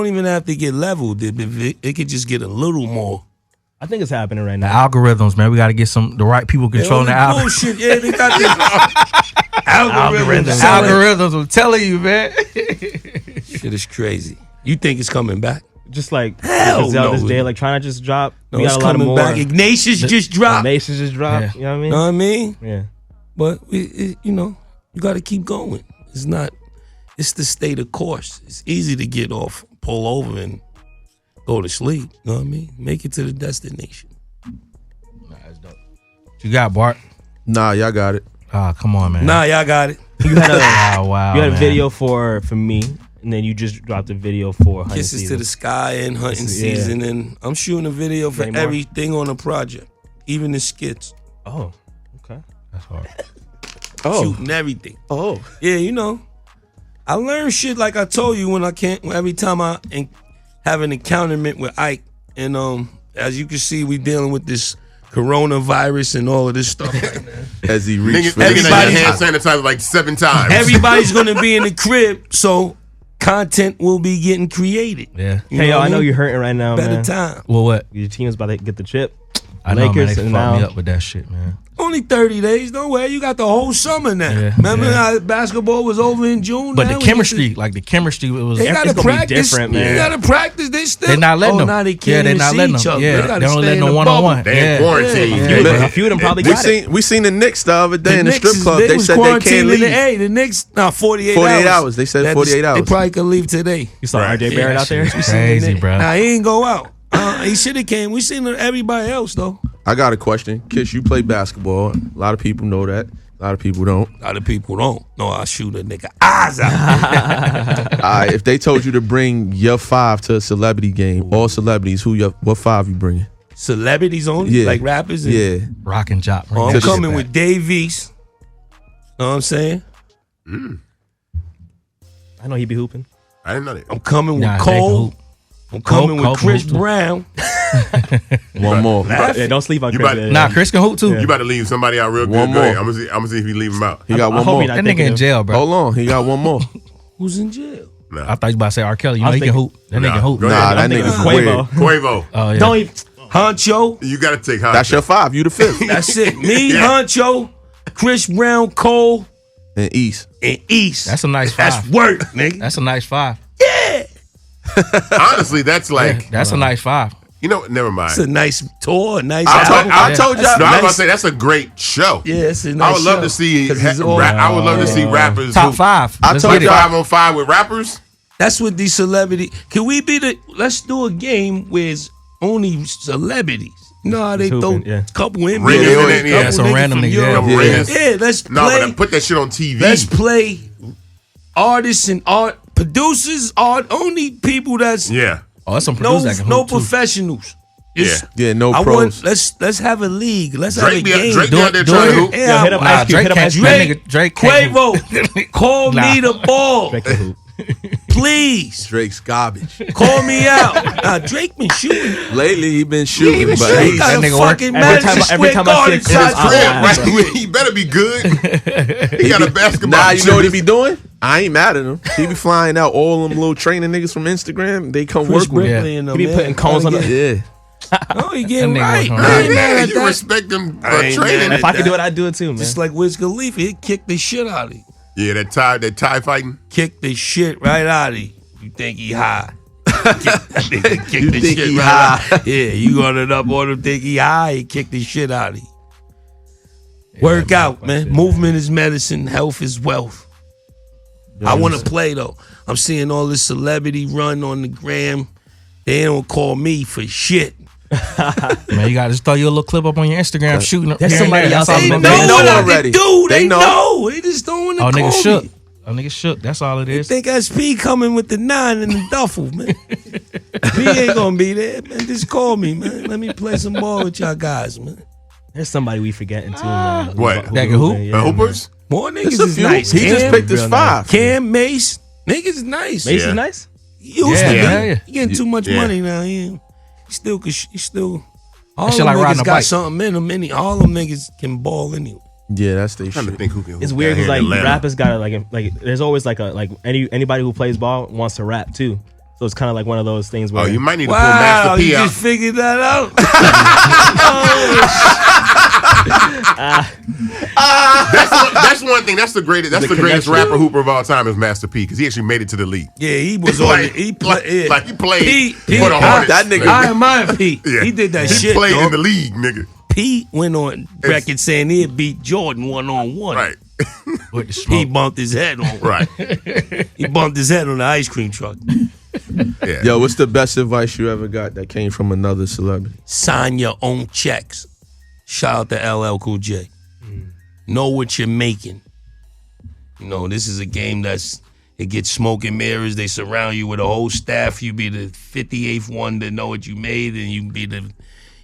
even have to get leveled. It could just get a little more. I think it's happening right The now. algorithms, man. We got to get the right people controlling the algorithm. Bullshit. Yeah, they got this algorithms. Algorithms, I'm telling you, man. Shit is crazy. You think it's coming back? Just like Hell Zelda's no. Day, like trying to just drop. No, we it's got a lot of coming more. back. Ignatius just dropped. Ignatius just dropped. Yeah. You know what I mean? Know what I mean? Yeah. But you got to keep going. It's the state of course. It's easy to get off, pull over, and go to sleep. You know what I mean? Make it to the destination. You got Bart? Nah, y'all got it. Ah, come on, man. Nah, y'all got it. You had a wow. you had a man. video for me, and then you just dropped a video for hunting Kisses season. to the sky and hunting This is- yeah. season, and I'm shooting a video for Any more? everything on the project, even the skits. Oh, okay. That's hard. Shooting everything. Oh, Yeah, I learned shit like I told you every time I have an encounterment with Ike, and as you can see, we dealing with this coronavirus and all of this stuff right now. As he reached for Nigga his had hand sanitizer like 7 times. Everybody's gonna be in the crib, so content will be getting created. Yeah. You hey, yo, what I know mean? you're hurting right now, Better man. time. Well, what? Your team's about to get the chip. I know, man. Lakers, They and fucked me now up with that shit, man. Only 30 days. Don't worry, you got the whole summer now. Yeah, Remember yeah. how basketball was over in June? But Now the we chemistry, get it was. They gotta it's gonna be practice. different, man. They gotta practice. They still. They're not letting them. Now they Yeah, can't they're even not see letting each them. other. Yeah, they gotta they don't stay let in no the one-on-one. bubble. They in quarantine. Yeah. A few of them probably got it. We seen the Knicks the other day in the Knicks strip club. They They was said they can't quarantined leave. in the 48 48 hours. hours. They said 48 They hours. probably could leave today. You saw Right. RJ Barrett out there? Crazy, bro. Nah, he ain't go out. He should have came. We seen everybody else though. I got a question. Kiss, you play basketball. A lot of people know that. A lot of people don't. A lot of people don't know I shoot a nigga eyes out. If they told you to bring your 5 to a celebrity game, all celebrities, what 5 you bringing? Celebrities only, Yeah. like rappers. And, Yeah. Rock and Jock. Oh, I'm Just- coming with Dave East. Know what I'm saying? I know he be hooping. I didn't know that. I'm coming with Nah, they Cole. hoop. I'm coming Cole with Chris hoop too. Brown. One more. Yeah, don't sleep on You Chris. about- Yeah. Nah, Chris can hoop too. You about to leave somebody out real good. One Go ahead. more. I'm gonna see if he leave him out. He got I one hope more. he not That nigga thinking in of- jail, bro. Hold on. He got one more. Who's in jail? Nah. I thought you was about to say R. Kelly. You I know was he can thinking- hoop. That nigga can hoop. Go ahead. Nah, that I'm thinking nigga's Quavo. weird. Quavo. Oh yeah. Don't even Honcho. You gotta take Honcho. That's your 5. You the 5th. That's it. Me, Yeah. Honcho, Chris Brown, Cole, And East. and East. That's a nice That's 5. work, nigga. That's a nice 5. Honestly, that's like That's a nice 5. never mind. It's a nice tour, a nice I album. told y'all- No, I was about to say that's a great show. Yeah, it's a nice I would love show. to see. 'Cause it's all- I would love to see rappers Top who- 5. I Let's told get it. y'all- 5-on-5 with rappers. That's what these celebrity. Can we be the? Let's do a game where it's only celebrities. You know how they Just throw hooping, yeah. couple women, Ringers in it, yeah, couple some niggas random from niggas, Europe. yeah. Ringers. Yeah, let's No, play. but put that shit on TV. Let's play artists and art producers. Art only people that's Yeah. Oh, that's some no producers that can no hoop too. professionals. Yeah, no I pros. Let's have a league. Let's Drake have a game. Drake be out there trying to hoop. Yeah, hit up Nah, Ice Cube. Drake Hit up can't Ice shoot. Cube. That nigga Drake can't hoop. Quavo, call me the ball, Drake can hoop. please. Drake's garbage. Call me out. Drake been shooting. Lately, he been shooting, but Drake he's got a nigga fucking Every time- Madison every Square time I Garden see a size clip, Yeah, Right. ball. right. He better be good. He got a basketball. Nah, you know what he gymnast. be doing? I ain't mad at him. He be flying out all them little training niggas from Instagram. They come Chris work with him. Brickley and them, He be man. putting cones on the. Yeah. No, he getting That nigga right. was I ain't mad Yeah, at you that. respect him for I ain't training. mad If I could do it, I'd do it too, man. Just like Wiz Khalifa, he kicked the shit out of you. Yeah, that tie fighting. Kick the shit right out of you. You think he high. Kick You the think shit he right high. out. Yeah, you run it up on him, think he high, he kick the shit out of you. Work out, man. Movement is medicine. Health is wealth. I want to play, though. I'm seeing all this celebrity run on the gram. They don't call me for shit. Man, you got to just throw you a little clip up on your Instagram shooting. There's here and somebody there. else That's all out I'm there. They gonna know do. what I already. can do. They They know. know. They just don't want to Oh, call nigga me. shook. Oh, nigga shook. That's all it is. Think SP coming with the 9 and the duffel, man. He ain't gonna be there, man. Just call me, man. Let me play some ball with y'all guys, man. There's somebody we forgetting too, man. What? That can hoop? Yeah, Hoopers? More niggas It's a is few. nice. He just Cam, picked his real 5. Cam Mace. Niggas is nice. Mace Yeah. is nice. He used to be. Yeah. He getting too much Yeah. money now. He still. All shit them like riding niggas a got bike. something in them. All them niggas can ball anyway. Yeah, that's they I'm trying to shit. think who can hoop It's weird down because here in like Atlanta. rappers got like there's always like anybody who plays ball wants to rap too. So it's kind of like one of those things where Oh, you might need to pull Wow, Master P you out. just figured that out. That's one thing. That's the greatest. That's the greatest connection. rapper hooper of all time is Master P because he actually made it to the league. Yeah, he was on Like, it. He like he played Pete, for the Hornets. That nigga- I admire Pete. Yeah. He did that He shit. played dog. in the league, nigga. Pete went on record saying he'd beat Jordan 1-on-1. Right, With the He smoke. bumped his head on. right. He bumped his head on the ice cream truck. Yeah. Yo, what's the best advice you ever got that came from another celebrity? Sign your own checks. Shout out to LL Cool J. Know what you're making. You know, this is a game it gets smoke and mirrors. They surround you with a whole staff. You be the 58th one to know what you made, and you be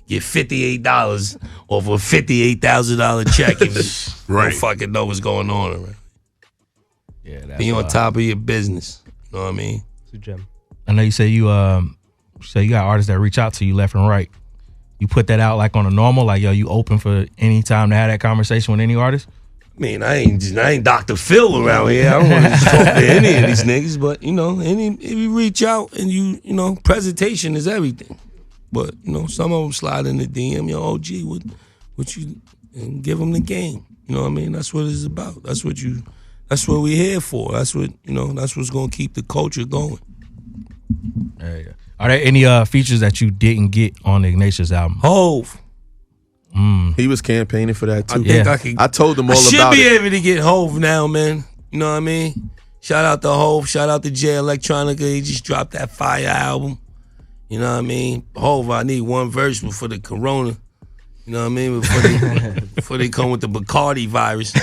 get $58 off a $58,000 check if you Right. don't fucking know what's going on. Right? Yeah, that's Be on wild. top of your business. You know what I mean? It's a gem. I know you say you got artists that reach out to you left and right. You put that out like on a normal, like yo, you open for any time to have that conversation with any artist? I mean, I ain't Dr. Phil around here. I don't want to talk to any of these niggas, but you know, if you reach out and you know, presentation is everything. But you know, some of them slide in the DM, yo, OG, what you, and give them the game. You know what I mean? That's what it's about. That's what we're here for. That's what that's what's gonna keep the culture going. Yeah. Are there any features that you didn't get on the Ignatius album? Hove. He was campaigning for that too. I think Yeah. I could. I told him I all should about be it. able to get Hove now, man. You know what I mean? Shout out to Hove. Shout out to Jay Electronica. He just dropped that fire album. You know what I mean? Hove, I need one verse before the corona. You know what I mean? Before they come with the Bacardi virus.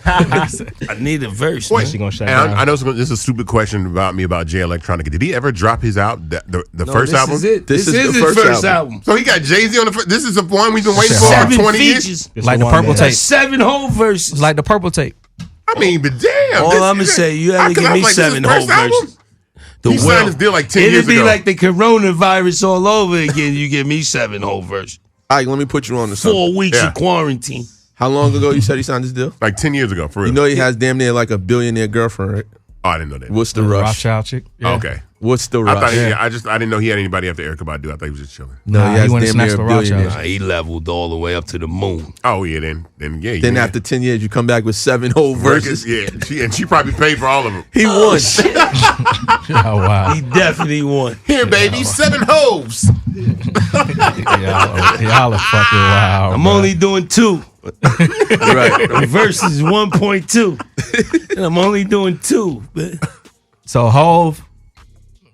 I need a verse. Wait, She gonna shut and down. I know this is a stupid question about Jay Electronica. Did he ever drop his out the No, first this album? Is it. This This is is the his first first album. So he got Jay-Z on the first. This is the one we've been waiting for 7 20 years. features. It's Like the one, purple man. tape. That's 7 whole verses. It's like the purple tape. I mean, but damn. All this- I'm gonna say, you I- had to 'cause give I was me like, this is 7 his whole first album? verses. The He signed his deal like 10 It'd years be ago. like the coronavirus all over again. You give me 7 whole verses. All right, let me put you on to something. 4 weeks Yeah. of quarantine. How long ago you said he signed this deal? Like 10 years ago, for real. You know he has damn near like a billionaire girlfriend, right? Oh, I didn't know that. What's the rush? Rothschild chick. Yeah. Okay. What's the I rush? thought I didn't know he had anybody after Erykah Badu. I thought he was just chilling. No, Nah, he he has went and damn near snatched a the Rothschilds. billionaire. Nah, he leveled all the way up to the moon. Oh yeah, then yeah. Then yeah. after 10 years, you come back with 7 whole verses. Records, yeah. She probably paid for all of them. He won. Oh wow. He definitely won. Here, baby, 7 hoes. Y'all are fucking wild. I'm bro. only doing 2. Right. The verse is 1.2. And I'm only doing 2. But So Hove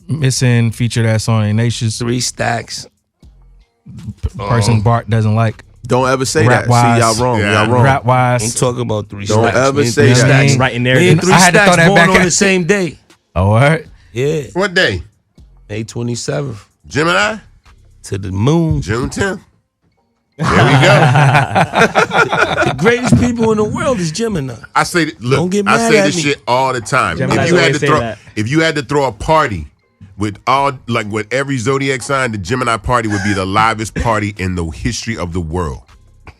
missing feature that's on Ignatius. 3 stacks. Person Bart doesn't like. Don't ever say that. Rap-wise. See, y'all wrong. Yeah. Y'all wrong. Rap I'm wise. talking about 3 Don't stacks. ever Me and say 3 that. stacks. Right in there. Me and 3 I had to throw stacks that born back on at- the same day. Oh, all right. Yeah. What day? May 27th. Gemini? to the moon. June 10th. There we go. The greatest people in the world is Gemini. I say, look, Don't get I mad say at this me. shit all the time. Geminis always say that. If you had to throw a party with every zodiac sign, the Gemini party would be the livest party in the history of the world.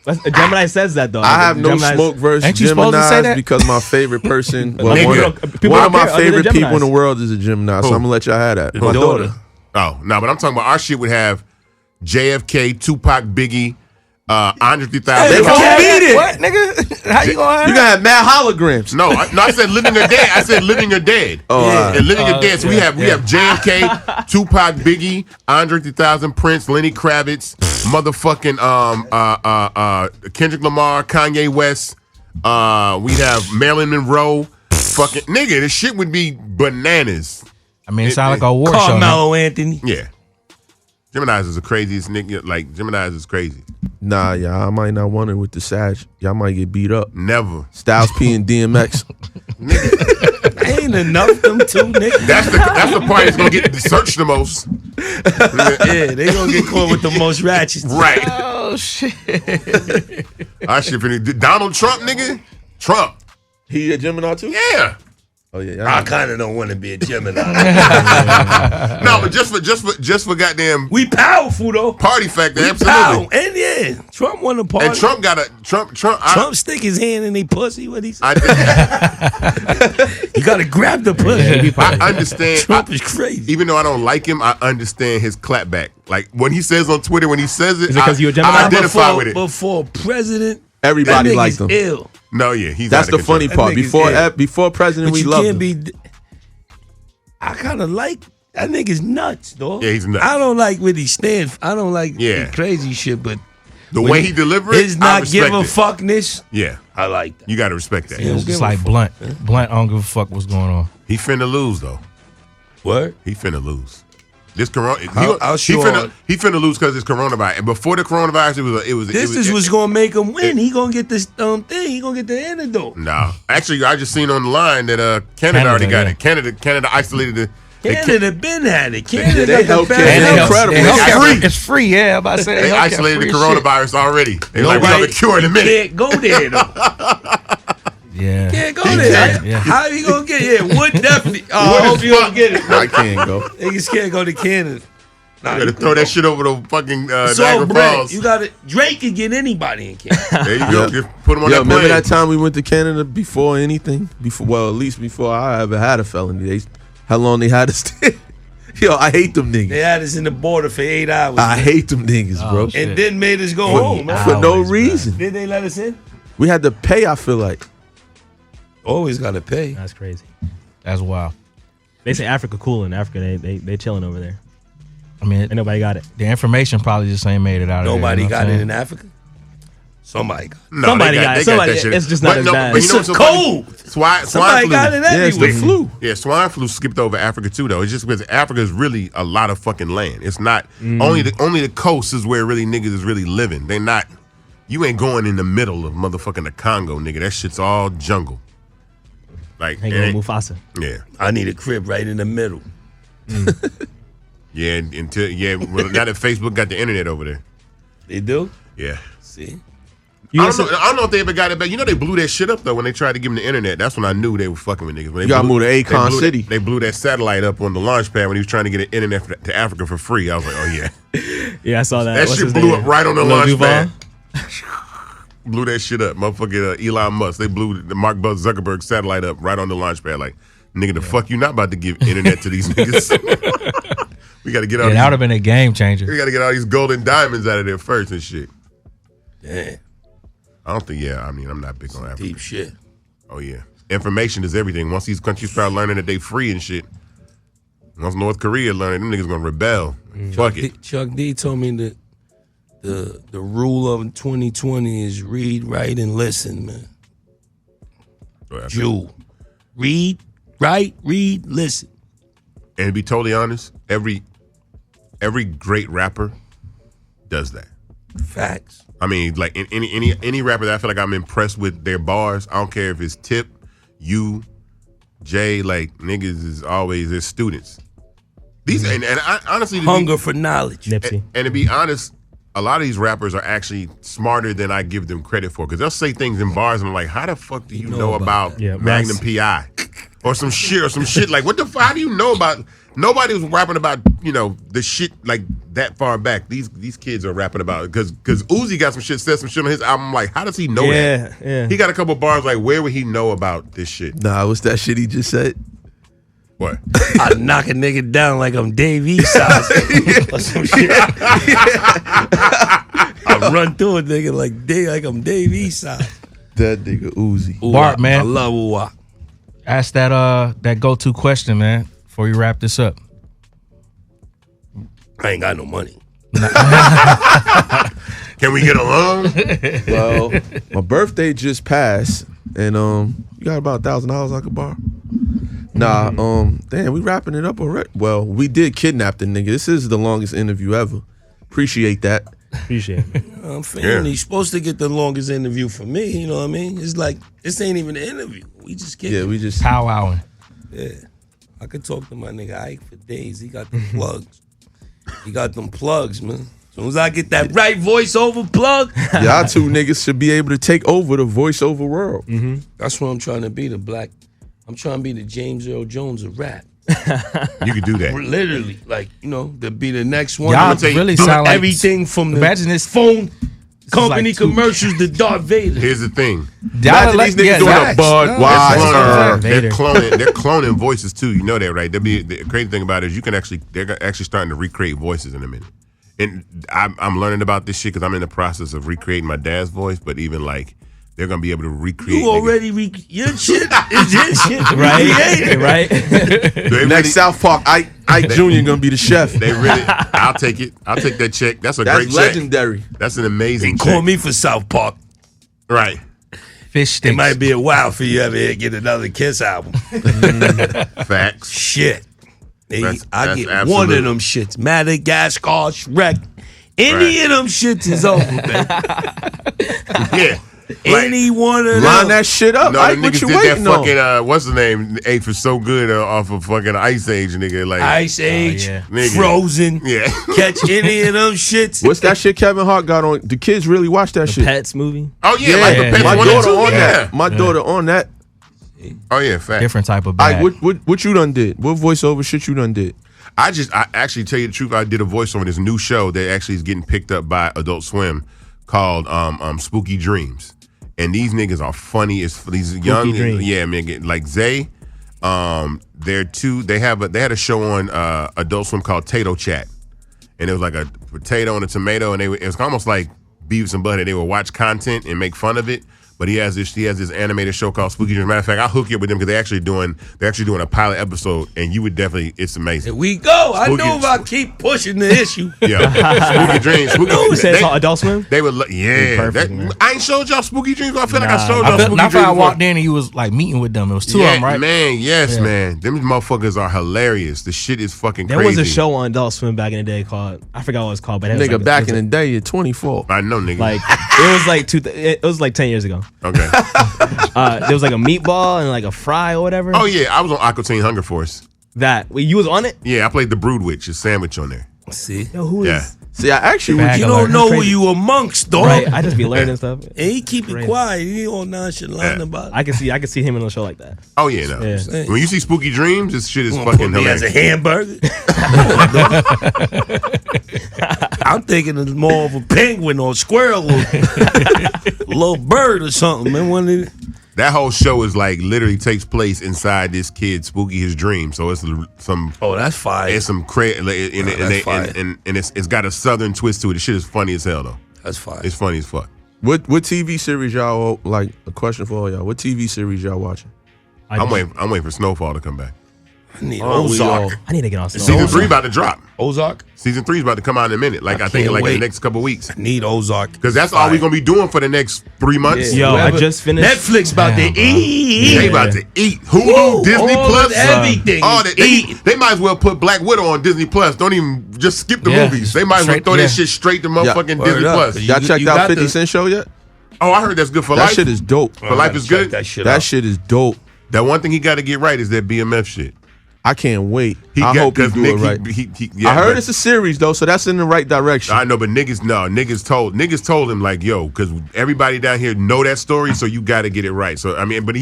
Gemini says that though. I have no Geminis- smoke versus Ain't you supposed to say Geminis that? because my favorite person, well, Nigga. People one don't of my care other than favorite people in the Geminis. world is a Gemini, so I'm gonna let y'all have that. My daughter. Oh, no, but I'm talking about our shit would have JFK, Tupac, Biggie, Andre 3000. They won't beat it. What, nigga? How you gonna have You gonna have mad holograms. No, I said living or dead. I said living or dead. Oh, all right. And living or dead. So we have JFK, Tupac, Biggie, Andre 3000, Prince, Lenny Kravitz, motherfucking Kendrick Lamar, Kanye West. We'd have Marilyn Monroe. Fucking nigga, this shit would be bananas. I mean, it sound like a war show. Carmelo Anthony. Yeah. Geminis is the craziest nigga. Like, Geminis is crazy. Nah, y'all, I might not want it with the Sag. Y'all might get beat up. Never. Styles P and DMX. Ain't enough them two niggas. That's the party that's gonna get searched the most. Yeah, they gonna get caught with the most ratchets. Right. Oh shit! I shit finna Donald Trump, nigga. Trump. He a Gemini too? Yeah. Oh yeah. I kind of don't want to be a Gemini. No, but just for goddamn We powerful though. party factor, We absolutely. power. And yeah, Trump won the party. And Trump got a Trump. Trump stick his hand in a pussy. What he said? I You gotta grab the pussy. I understand. Trump is crazy. Even though I don't like him, I understand his clapback. Like when he says on Twitter, when he says it, Is it 'cause you a Gemini? I identify with it. Before president, Everybody that liked nigga's him. ill. No, yeah, he's That's out of the funny control. part. That nigga's Before president, But we you loved can't him. be. I kind of like that nigga's nuts, though. Yeah, he's nuts. I don't like what he stands. I don't like Yeah. the crazy shit, but The when way he delivered it, his I not respect give a it. fuckness. Yeah, I like that. you got to respect that. Yeah. It's just like Blunt. Blunt, I don't give a fuck what's going on. He finna lose though. What? He finna lose. This corona. I'll sure- He finna lose because it's coronavirus. And before the coronavirus, it was. This is what's gonna make him win. He gonna get this thing. He gonna get the antidote. No, actually, I just seen on the line that Canada already got yeah. it. Canada isolated the. Canada been had it. Canada they got the healthcare best is health- incredible. They It's healthcare- free. It's free, yeah. I'm about to say They healthcare isolated the free as shit. coronavirus already. They like, we have a cure in a minute. Can't go there though. Yeah. Can't go there. Yeah. How you gonna get it? Would definitely. Oh, I hope you don't get it. I can't go. Niggas can't go to Canada. Nah, You gotta throw that shit over the fucking It's all Niagara bread. Falls. You got it. Drake can get anybody in Canada. There you go. Yeah. Just put him on Yo, that plane. remember that time we went to Canada before anything? Well, at least before I ever had a felony. How long they had us stay? Yo, I hate them niggas. They had us in the border for 8 hours. I hate them niggas, bro. Oh, shit. and then made us go For, home, man. for no Hours, reason. Did they let us in? We had to pay, I feel like. Always gotta pay. That's crazy. That's wild. They say Africa cool in Africa. They chilling over there. I mean, And nobody got it. the information probably just ain't made it out of there. Nobody you know what got I'm it saying? in Africa. Somebody got it. No, Somebody they got it. they Somebody- that shit. it's just not as bad. But you know what's so funny? cold. Swine Somebody flu. got it Yeah, it's the everywhere. flu. Yeah, swine flu skipped over Africa too, though. It's just because Africa is really a lot of fucking land. It's not only the coast is where really niggas is really living. They not. You ain't going in the middle of motherfucking the Congo, nigga. That shit's all jungle. Like, Hanging it with ain't- Mufasa. yeah, I need a crib right in the middle. yeah. Well, now that Facebook got the internet over there. They do? Yeah. See? I don't know if they ever got it back. You know they blew that shit up though when they tried to give them the internet. That's when I knew they were fucking with niggas. When they You gotta blew- move to they Akon blew City. They blew that satellite up on the launch pad when he was trying to get an internet to Africa for free. I was like, oh yeah. Yeah, I saw that. That What's shit his blew name? up right on the Lil launch Duval? pad. Blew that shit up. Motherfucking Elon Musk. They blew the Mark Zuckerberg satellite up right on the launch pad. Like, nigga, the fuck you not about to give internet to these niggas. We got to get all Yeah, that would have these, been a game changer. we got to get all these golden diamonds out of there first and shit. Damn. I don't think, I mean, I'm not big on Africa. Deep shit. Oh, yeah. Information is everything. Once these countries start learning that they free and shit, once North Korea learn, them niggas gonna rebel. Fuck it. Chuck D told me that the rule of 2020 is read, write, and listen, man. Jewel. Read, write, read, listen. And to be totally honest, every great rapper does that. Facts. I mean, like in any rapper that I feel like I'm impressed with their bars. I don't care if it's Tip, you, Jay. Like niggas is always their students. These and I, honestly, Hunger for knowledge. Nipsey. And to be honest, a lot of these rappers are actually smarter than I give them credit for, because they'll say things in bars and I'm like, how the fuck do you know about Magnum PI or some shit like what the fuck? How do you know about? Nobody was rapping about the shit like that far back. These kids are rapping about it because Uzi got said some shit on his album. Like, how does he know that? Yeah. He got a couple bars like, where would he know about this shit? Nah, what's that shit he just said? What? I knock a nigga down like I'm Dave Eastside or some shit. I run through a nigga like I'm Dave Eastside. That nigga Uzi. Bart, man. I love Uwa. Ask that go-to question, man, before you wrap this up. I ain't got no money. Can we get along? Well, my birthday just passed, and you got about $1,000 I could borrow? Nah, damn, we wrapping it up already. Well, we did kidnap the nigga. This is the longest interview ever. Appreciate that. Appreciate it. I'm feeling he's supposed to get the longest interview for me. You know what I mean? It's like this ain't even an interview. We just get we just powwowing. Yeah, I could talk to my nigga Ike for days. He got the plugs. He got them plugs, man. As soon as I get that right voiceover plug, y'all two niggas should be able to take over the voiceover world. Mm-hmm. That's what I'm trying to be. I'm trying to be the James Earl Jones of rap. You could do that. Literally, to be the next one. Y'all really sound like everything from the imagine this phone company like commercials to Darth Vader. Here's the thing. Imagine these niggas doing a Budweiser. They're cloning voices too. You know that, right? The crazy thing about it is they're actually starting to recreate voices in a minute. And I'm learning about this shit because I'm in the process of recreating my dad's voice. But even they're gonna be able to recreate. You already your shit is your shit, right? Next South Park, Ike Jr. gonna be the chef. They really. I'll take it. I'll take that check. That's great legendary. Check. That's an amazing. They check. call me for South Park. Right. Fish sticks. It might be a while for you ever get another Kiss album. Facts. Shit. I get absolute. one of them shits. Madagascar, Shrek. Any of them shits is over, man. Yeah. Any one of them. Line that shit up. No, Ike, the what niggas you did waiting that on? fucking what's the name? Ate for so good off of fucking Ice Age, nigga. Like Ice Age, Nigga. Frozen. Yeah. Catch any of them shits. What's that shit Kevin Hart got on? The kids really watch that shit. Pets movie. Oh yeah, like the Pets my 1 and daughter 2, on yeah. that. My daughter on that. Oh yeah, fact. Different type of bag. Ike, what you done did? What voiceover shit you done did? I actually tell you the truth. I did a voice on this new show that actually is getting picked up by Adult Swim called Spooky Dreams. And these niggas are funny as these young, yeah, man. Like Zay, they had a show on Adult Swim called Tato Chat, and it was like a potato and a tomato, and it was almost like Beavis and Butthead. They would watch content and make fun of it. But he has this animated show called Spooky Dreams. Matter of fact, I'll hook you up with them because they're actually doing a pilot episode, and you would definitely. It's amazing. Here we go. I know if I keep pushing the issue. Yeah, Spooky Dreams. You said it's called Adult Swim? They would, Perfect, man. I ain't showed y'all Spooky Dreams. I feel like I showed y'all Spooky Dreams. I walked in and you was like meeting with them. It was two of them, right? Man, yes, man. Them motherfuckers are hilarious. The shit is fucking crazy. There was a show on Adult Swim back in the day called, I forgot what it was called, but it was Nigga, back in the day, you're 24. I know, nigga. Like it was like 10 years ago. Okay. There was like a meatball and like a fry or whatever. Oh yeah, I was on Aqua Teen Hunger Force. You was on it? Yeah, I played the Brood Witch, a sandwich on there. See, Yo, who is? Yeah. See, I actually, you don't know who you amongst, dog. Right, I just be learning stuff. And he keep it quiet. He all nonchalant about it. I can see him in a show like that. Oh yeah, no. Yeah. When you see Spooky Dreams, this shit is You fucking put me as hilarious. a hamburger. I'm thinking it's more of a penguin or a squirrel or little bird or something, man. That whole show is like literally takes place inside this kid Spooky his dream. So it's some. Oh, that's fire. It's some crazy, and it's got a southern twist to it. The shit is funny as hell though. That's fire. It's funny as fuck. What TV series y'all like? A question for all y'all. What TV series y'all watching? I'm waiting for Snowfall to come back. I need Ozark. I need to get on Season 3 about to drop. Ozark? Season 3 is about to come out in a minute. Like I think in the next couple weeks. I need Ozark. Because that's all we're gonna be doing for the next 3 months. Yo, I just finished. Netflix about to eat. They about to eat. Hulu, Disney Plus, everything. They might as well put Black Widow on Disney Plus. Don't even just skip the movies. They might as well throw that shit straight to motherfucking Disney Plus. Y'all checked out 50 Cent show yet? Oh, I heard that's good for life. That shit is dope. For life is good. That shit is dope. That one thing he got to get right is that BMF shit. I can't wait. I hope he do it right. I heard it's a series though, so that's in the right direction. I know, but niggas told him like, yo, because everybody down here know that story, so you got to get it right. So I mean, but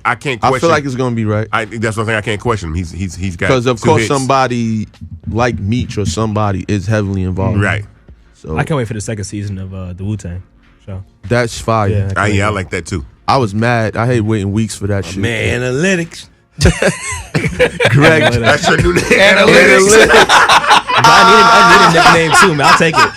I can't question. I feel like it's gonna be right. That's one thing I can't question him. He's got, because of 2 course hits. Somebody like Meech or somebody is heavily involved. Right. So I can't wait for the second season of the Wu-Tang show. That's fire. I like that too. I was mad. I hate waiting weeks for that shit. Man, analytics. Greg, that's your new name. Analytics. I need a nickname too, man. I'll take it.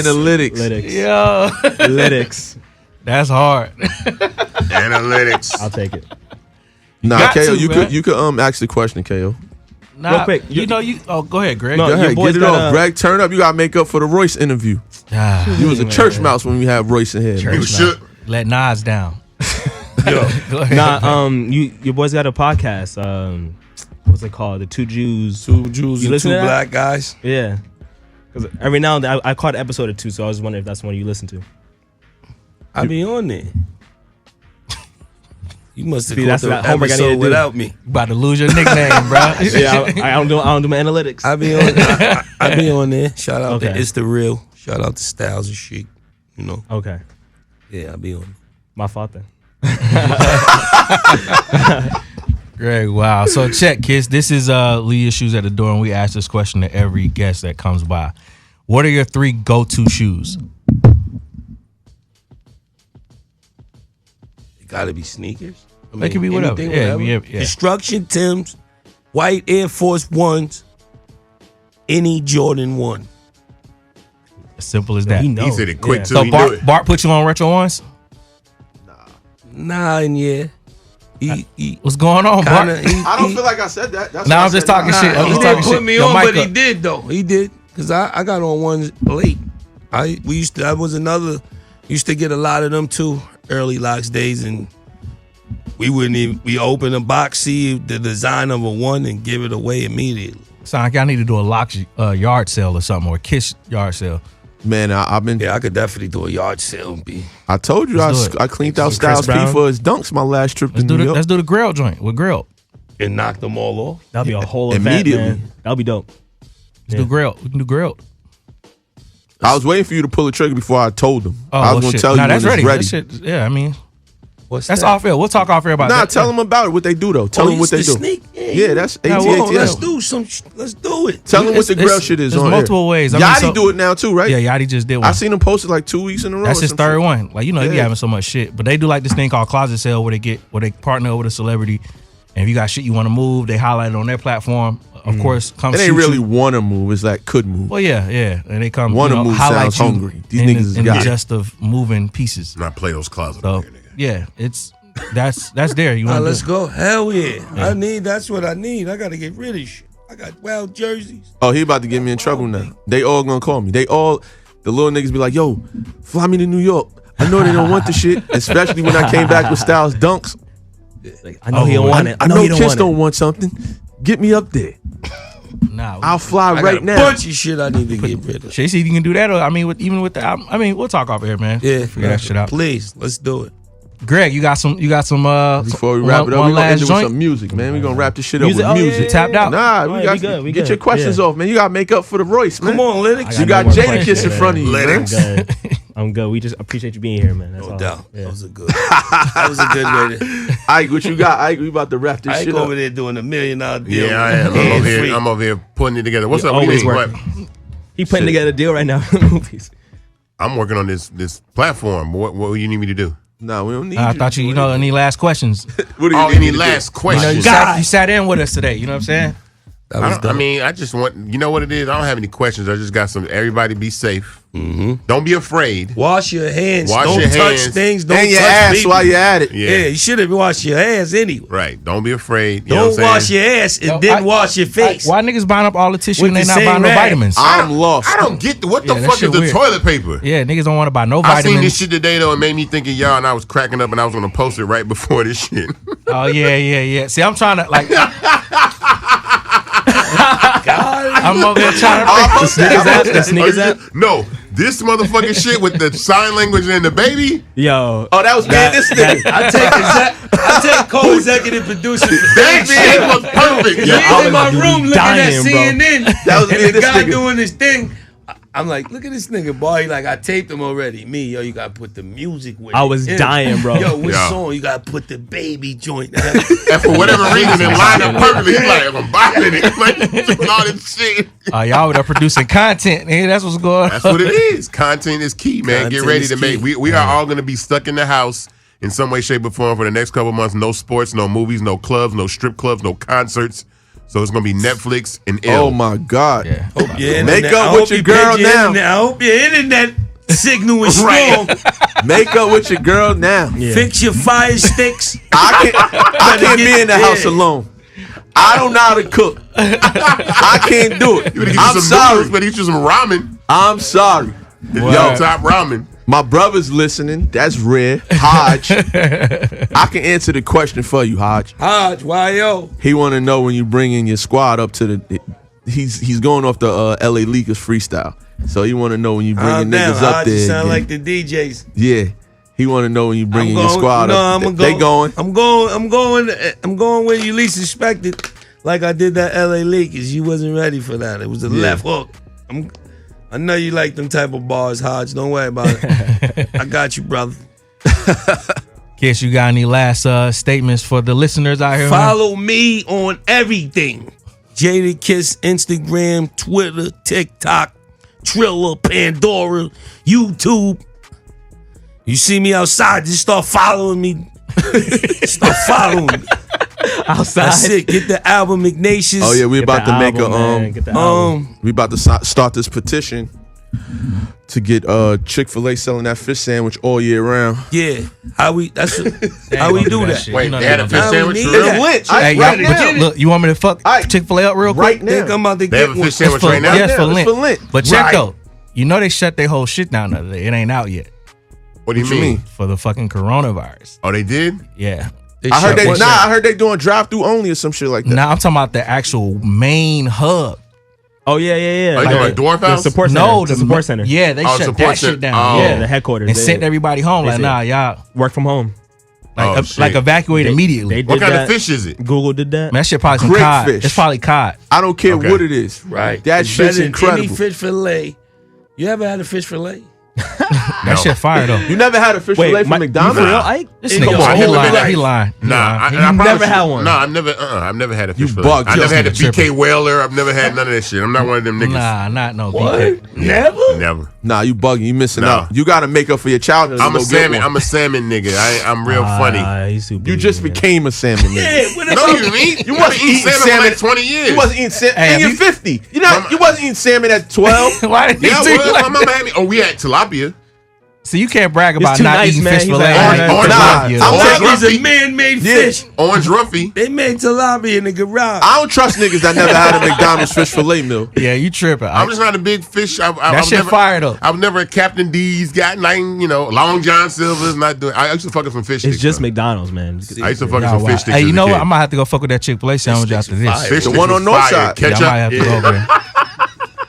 Analytics. Yo. Analytics. That's hard. Analytics. I'll take it. Nah, KO, you could ask the question, KO. Nah, real quick. Go ahead, Greg. No, Go ahead, boys get it got off. Greg, turn up. You got to make up for the Royce interview. You was a church mouse when we had Royce in here. You should let Nas down. Yo. Go ahead. Nah, your boys got a podcast. What's it called? The Two Jews. Two Jews You and listen two to that? black guys. Yeah. Because every now and then I caught episode or 2, so I was wondering if that's one you listen to. I be on there. You must have See, caught that's the that homework I need to episode do. without me. About to lose your nickname, bro. Yeah, I don't do my analytics. I be on. I be on there. Shout out to Okay. It's the Real. Shout out to Styles and Chic. You know. Okay. Yeah, I be on. My fault then. Greg, wow. So check, kids. This is Lee Issues at the Door, and we ask this question to every guest that comes by. What are your 3 go-to shoes? It gotta be sneakers. They can be whatever. anything, Yeah. Construction Timbs, white Air Force Ones, any Jordan 1. As simple as that. He said it quick too. So He knew it. Bart put you on retro ones? Nah, and yeah. He What's going on, Bart? I don't feel like I said that. That's Nah, what I I'm just said. talking shit. I'm He just didn't talking put shit. me Yo, on, mic but he up. did though. He did. Cause I got on ones late. Used to get a lot of them too, early locks days, and we open a box, see the design of a one, and give it away immediately. Sound like I need to do a lock yard sale or something, or a Kiss yard sale. Man, I've been. Yeah, I could definitely do a yard sale. I told you Let's do it. I cleaned out Chris Styles P Brown. for his dunks my last trip to New York. Let's do the grill joint with grill. And knock them all off. That'll be a whole event, Immediately. man. That'll be dope. Let's do grill. We can do grilled. I was waiting for you to pull the trigger before I told him. Oh, I was going to shit. tell you Nah, when that's it's ready. ready. That shit, yeah, I mean, What's that's that? off air. We'll talk off air about that. Nah, tell them about it, what they do, though. Tell them what they do. Sneak? Yeah, that's Nah, ATATL. Let's do some. Let's do it. Tell them what the grill It's- shit is there's on multiple air. ways. I mean, Yachty so- do it now, too, right? Yeah, Yachty just did one. I seen him posted like 2 weeks in a row. That's or his some third shit. one. Like, you know, he be Yeah. having so much shit. But they do like this thing called closet sale where they partner with a celebrity. And if you got shit you want to move, they highlight it on their platform. Of course, come It ain't shoot really you. want to move. It's like could move. Well, yeah. And they come Wanna move highlight sounds you hungry. These in, niggas is in the got it. gist of moving pieces. Not play those closets. So, Here, nigga. yeah, that's there. You All right, want let's to go. Hell yeah. That's what I need. I gotta get rid of shit. I got wild jerseys. Oh, he about to get me in trouble now. They all gonna call me. The little niggas be like, yo, fly me to New York. I know they don't want the shit, especially when I came back with Styles dunks. Like, I know he don't want it. I know he don't Kiss want don't want something. Get me up there. Nah, I'll fly I right got a now. bunch of shit I need to get rid of. Shay, see if you can do that. Or, I mean, even with the album. I mean, we'll talk off air, man. Yeah, Figure that shit out. Please, let's do it. Greg, you got some. Before we wrap it up, one we're gonna end last it with joint. some music, man. We're gonna wrap this shit up Music? with Oh, yeah, music. yeah, Tapped out. Nah, Oh, we yeah, got we good, we get good. your questions Yeah. off, man. You gotta make up for the Royce, man. Come on, Lytics. I You got got no more Jadakiss questions, in front of you, man. man. I'm good. I'm good. We just appreciate you being here, man. That's No all. doubt. Yeah. That was a good. That was a good way to. Ike, what you got? Ike, we about to wrap this I shit ain't up. over there doing $1 million deal. Yeah, I am. I'm over here putting it together. What's You up? What do you always think? working. What? He putting together a deal right now for the movies. I'm working on this platform. What do you need me to do? Nah, we don't need I you. thought you know, any last questions? What do you Oh, need any me to do? last You know, questions? you sat in with us today. You know what I'm saying? That was I dope. mean, I just want, you know what it is? I don't have any questions. I just got some, everybody be safe. Don't be afraid. Wash your hands. Wash don't your touch hands. things. Don't And your touch ass people. while you at it. Yeah, you should have washed your hands anyway. Right. Don't be afraid. You know Don't what I'm wash saying? your ass and Yo, then wash your face. Why niggas buying up all the tissue With and they the not same buying no rag. vitamins? I'm lost. I don't get what the Yeah, that fuck is shit the weird. toilet paper? Yeah, niggas don't want to buy no I seen this vitamins. shit today though, and made me think of y'all, and I was cracking up, and I was gonna post it right before this shit. Oh yeah. See, I'm trying to like. I'm over here trying to. The sneakers app? The sneakers app? No, This motherfucking shit with the sign language and the baby. Yo. Oh, that was me and this nigga. I take co-executive producer. That shit was perfect. Yeah, Yeah, in my room looking at CNN. That was and me and the this guy nigga. doing this thing. I'm like, look at this nigga, boy. He like, I taped him already. Me, yo, you gotta put the music with it. I was dying, bro. Yo, which Yo. song? You gotta put the baby joint. and for whatever reason, it lined up perfectly. He's like, I'm bopping it. Like, doing all this shit. Y'all were producing content. Hey, that's what's going on. That's what it is. Content is key, man. Get Content ready is to make. key. We are all going to be stuck in the house in some way, shape, or form for the next couple months. No sports, no movies, no clubs, no strip clubs, no concerts. So it's going to be Netflix and Oh my God. Yeah. Make up with your girl now. I hope your internet signal is strong. Right. Make up with your girl now. Fix your fire sticks. I can't be in the house alone. I don't know how to cook. I can't do it. You better get I'm you some sorry. noodles, better get you some ramen. I'm sorry. Yo, top ramen. My brother's listening. That's rare. Hodge. I can answer the question for you, Hodge. Hodge, why yo? He want to know when you bring in your squad up to the. He's going off the LA Leakers freestyle. So he want to know when you bring your niggas up Hodge, there. you sound yeah. like the DJs. Yeah. He want to know when you bring in your going- squad no, up. I'm They going. I'm going where you least expect it. Like I did that LA Lakers. You wasn't ready for that. It was a left hook. I know you like them type of bars, Hodge. Don't worry about it. I got you, brother. Kiss, you got any last statements for the listeners out here? Follow me on everything. Jadakiss, Instagram, Twitter, TikTok, Triller, Pandora, YouTube. You see me outside, just start following me. Start following me. Outside. That's it. Get the album Ignatius. Oh yeah, we Get about the to make album, man. Get the album. we about to start this petition to get Chick-fil-A selling that fish sandwich all year round. Yeah. How we do that? shit. Wait, You know they had a they fish gonna sandwich need for that. real? It's lit. Hey, Right y'all, now. look, you want me to fuck Aight. Chick-fil-A up real quick? Right now. Think I'm about to They get have a one. fish sandwich for, right now? Yeah, it's for Yeah, it's Lent. for Lent. But check Right. though, you know they shut their whole shit down the other day. It ain't out yet What do you What you mean? mean? for the fucking coronavirus. Oh, they did? Yeah. I heard they doing drive-through only or some shit like that. Now I'm talking about the actual main hub. Oh yeah. Are you Like doing the- Dwarf the House? support center. No, the support center. Yeah, they Oh, shut support that center. shit down. Oh. Yeah, the headquarters. And They- sent everybody home. they Like, said- nah, y'all work from home. Oh, like, shit. like evacuate immediately. They did What kind that. of fish is it? Google did that. Man, that shit probably some Great cod. fish. It's probably cod. I don't care Okay. what it is. Right. That It's shit's better than incredible. Any fish fillet. You ever had a fish fillet? That shit fire though. You never had a fish fillet from McDonald's? For real, Ike? This Come nigga, on, he hold lying. on. He lying. Nah, I You've promise never you- had one? No, I've never had a fish You fillet. bugged. I never had a This nigga BK tripping. Whaler. I've never had none of that shit. I'm not one of them niggas. Nah, not no What? BK. Never? Never. Nah, you bugging. You missing No. out. You got to make up for your childhood. I'm to a go get salmon. one. I'm a salmon nigga. I'm real funny. He's too You big, just man. became a salmon nigga. Yeah, what No, about you mean You wasn't eating salmon salmon for like 20 years. You wasn't eating salmon. Hey, And have you're you- 50. Mama- You wasn't eating salmon at 12. Why did Yeah, he do well, like my mama had me. Oh, we had tilapia. So you can't brag about too not nice, eating man. fish He's fillet. like, and orange tilapia. I'm Orange taking- Tilapia is a Ruffy. man-made Yeah. fish. Orange Ruffy. They made tilapia in the garage. I don't trust niggas that never had a McDonald's fish fillet meal. Yeah, you tripping. I'm just not a big fish. I that was shit never, fire though. I was never a Captain D's guy. Nothing, Long John Silver's not doing. I used to fuck with some fish It's sticks. just though. McDonald's, man. I used to fuck with Y'all some wild. fish sticks. Hey, as you a know kid. what? I'm gonna have to go fuck with that Chick-fil-A sandwich sticks after are this. fire. Fish The sticks one was on North fire. Side. Yeah, I Ketchup. might have to go over there.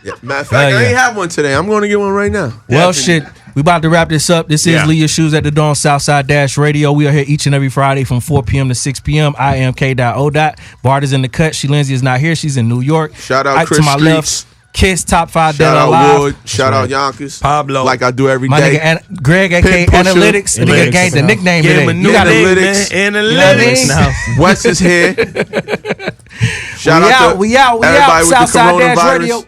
Yeah, matter of fact, Hell I yeah. ain't have one today. I'm going to get one right now. Well, shit, we about to wrap this up. This is Yeah. Leah Shoes at the Dawn Southside Dash Radio. We are here each and every Friday from 4 p.m. to 6 p.m. I am K.O. Bart is in the cut. She Lindsay is not here. She's in New York. Shout out Ike Chris to my Streets. left. Kiss Top 5 Shout Dead out Alive. Wood. Shout out Yonkers. Pablo. Like I do every My day. nigga Greg, aka Pin Pusher. Analytics. The nigga gave the nickname Give him today. a new You gotta- name, Analytics. man. You know what I mean? Analytics. Wes is here. Shout We out out, to we out, we everybody out. with the Southside Dash coronavirus. Radio.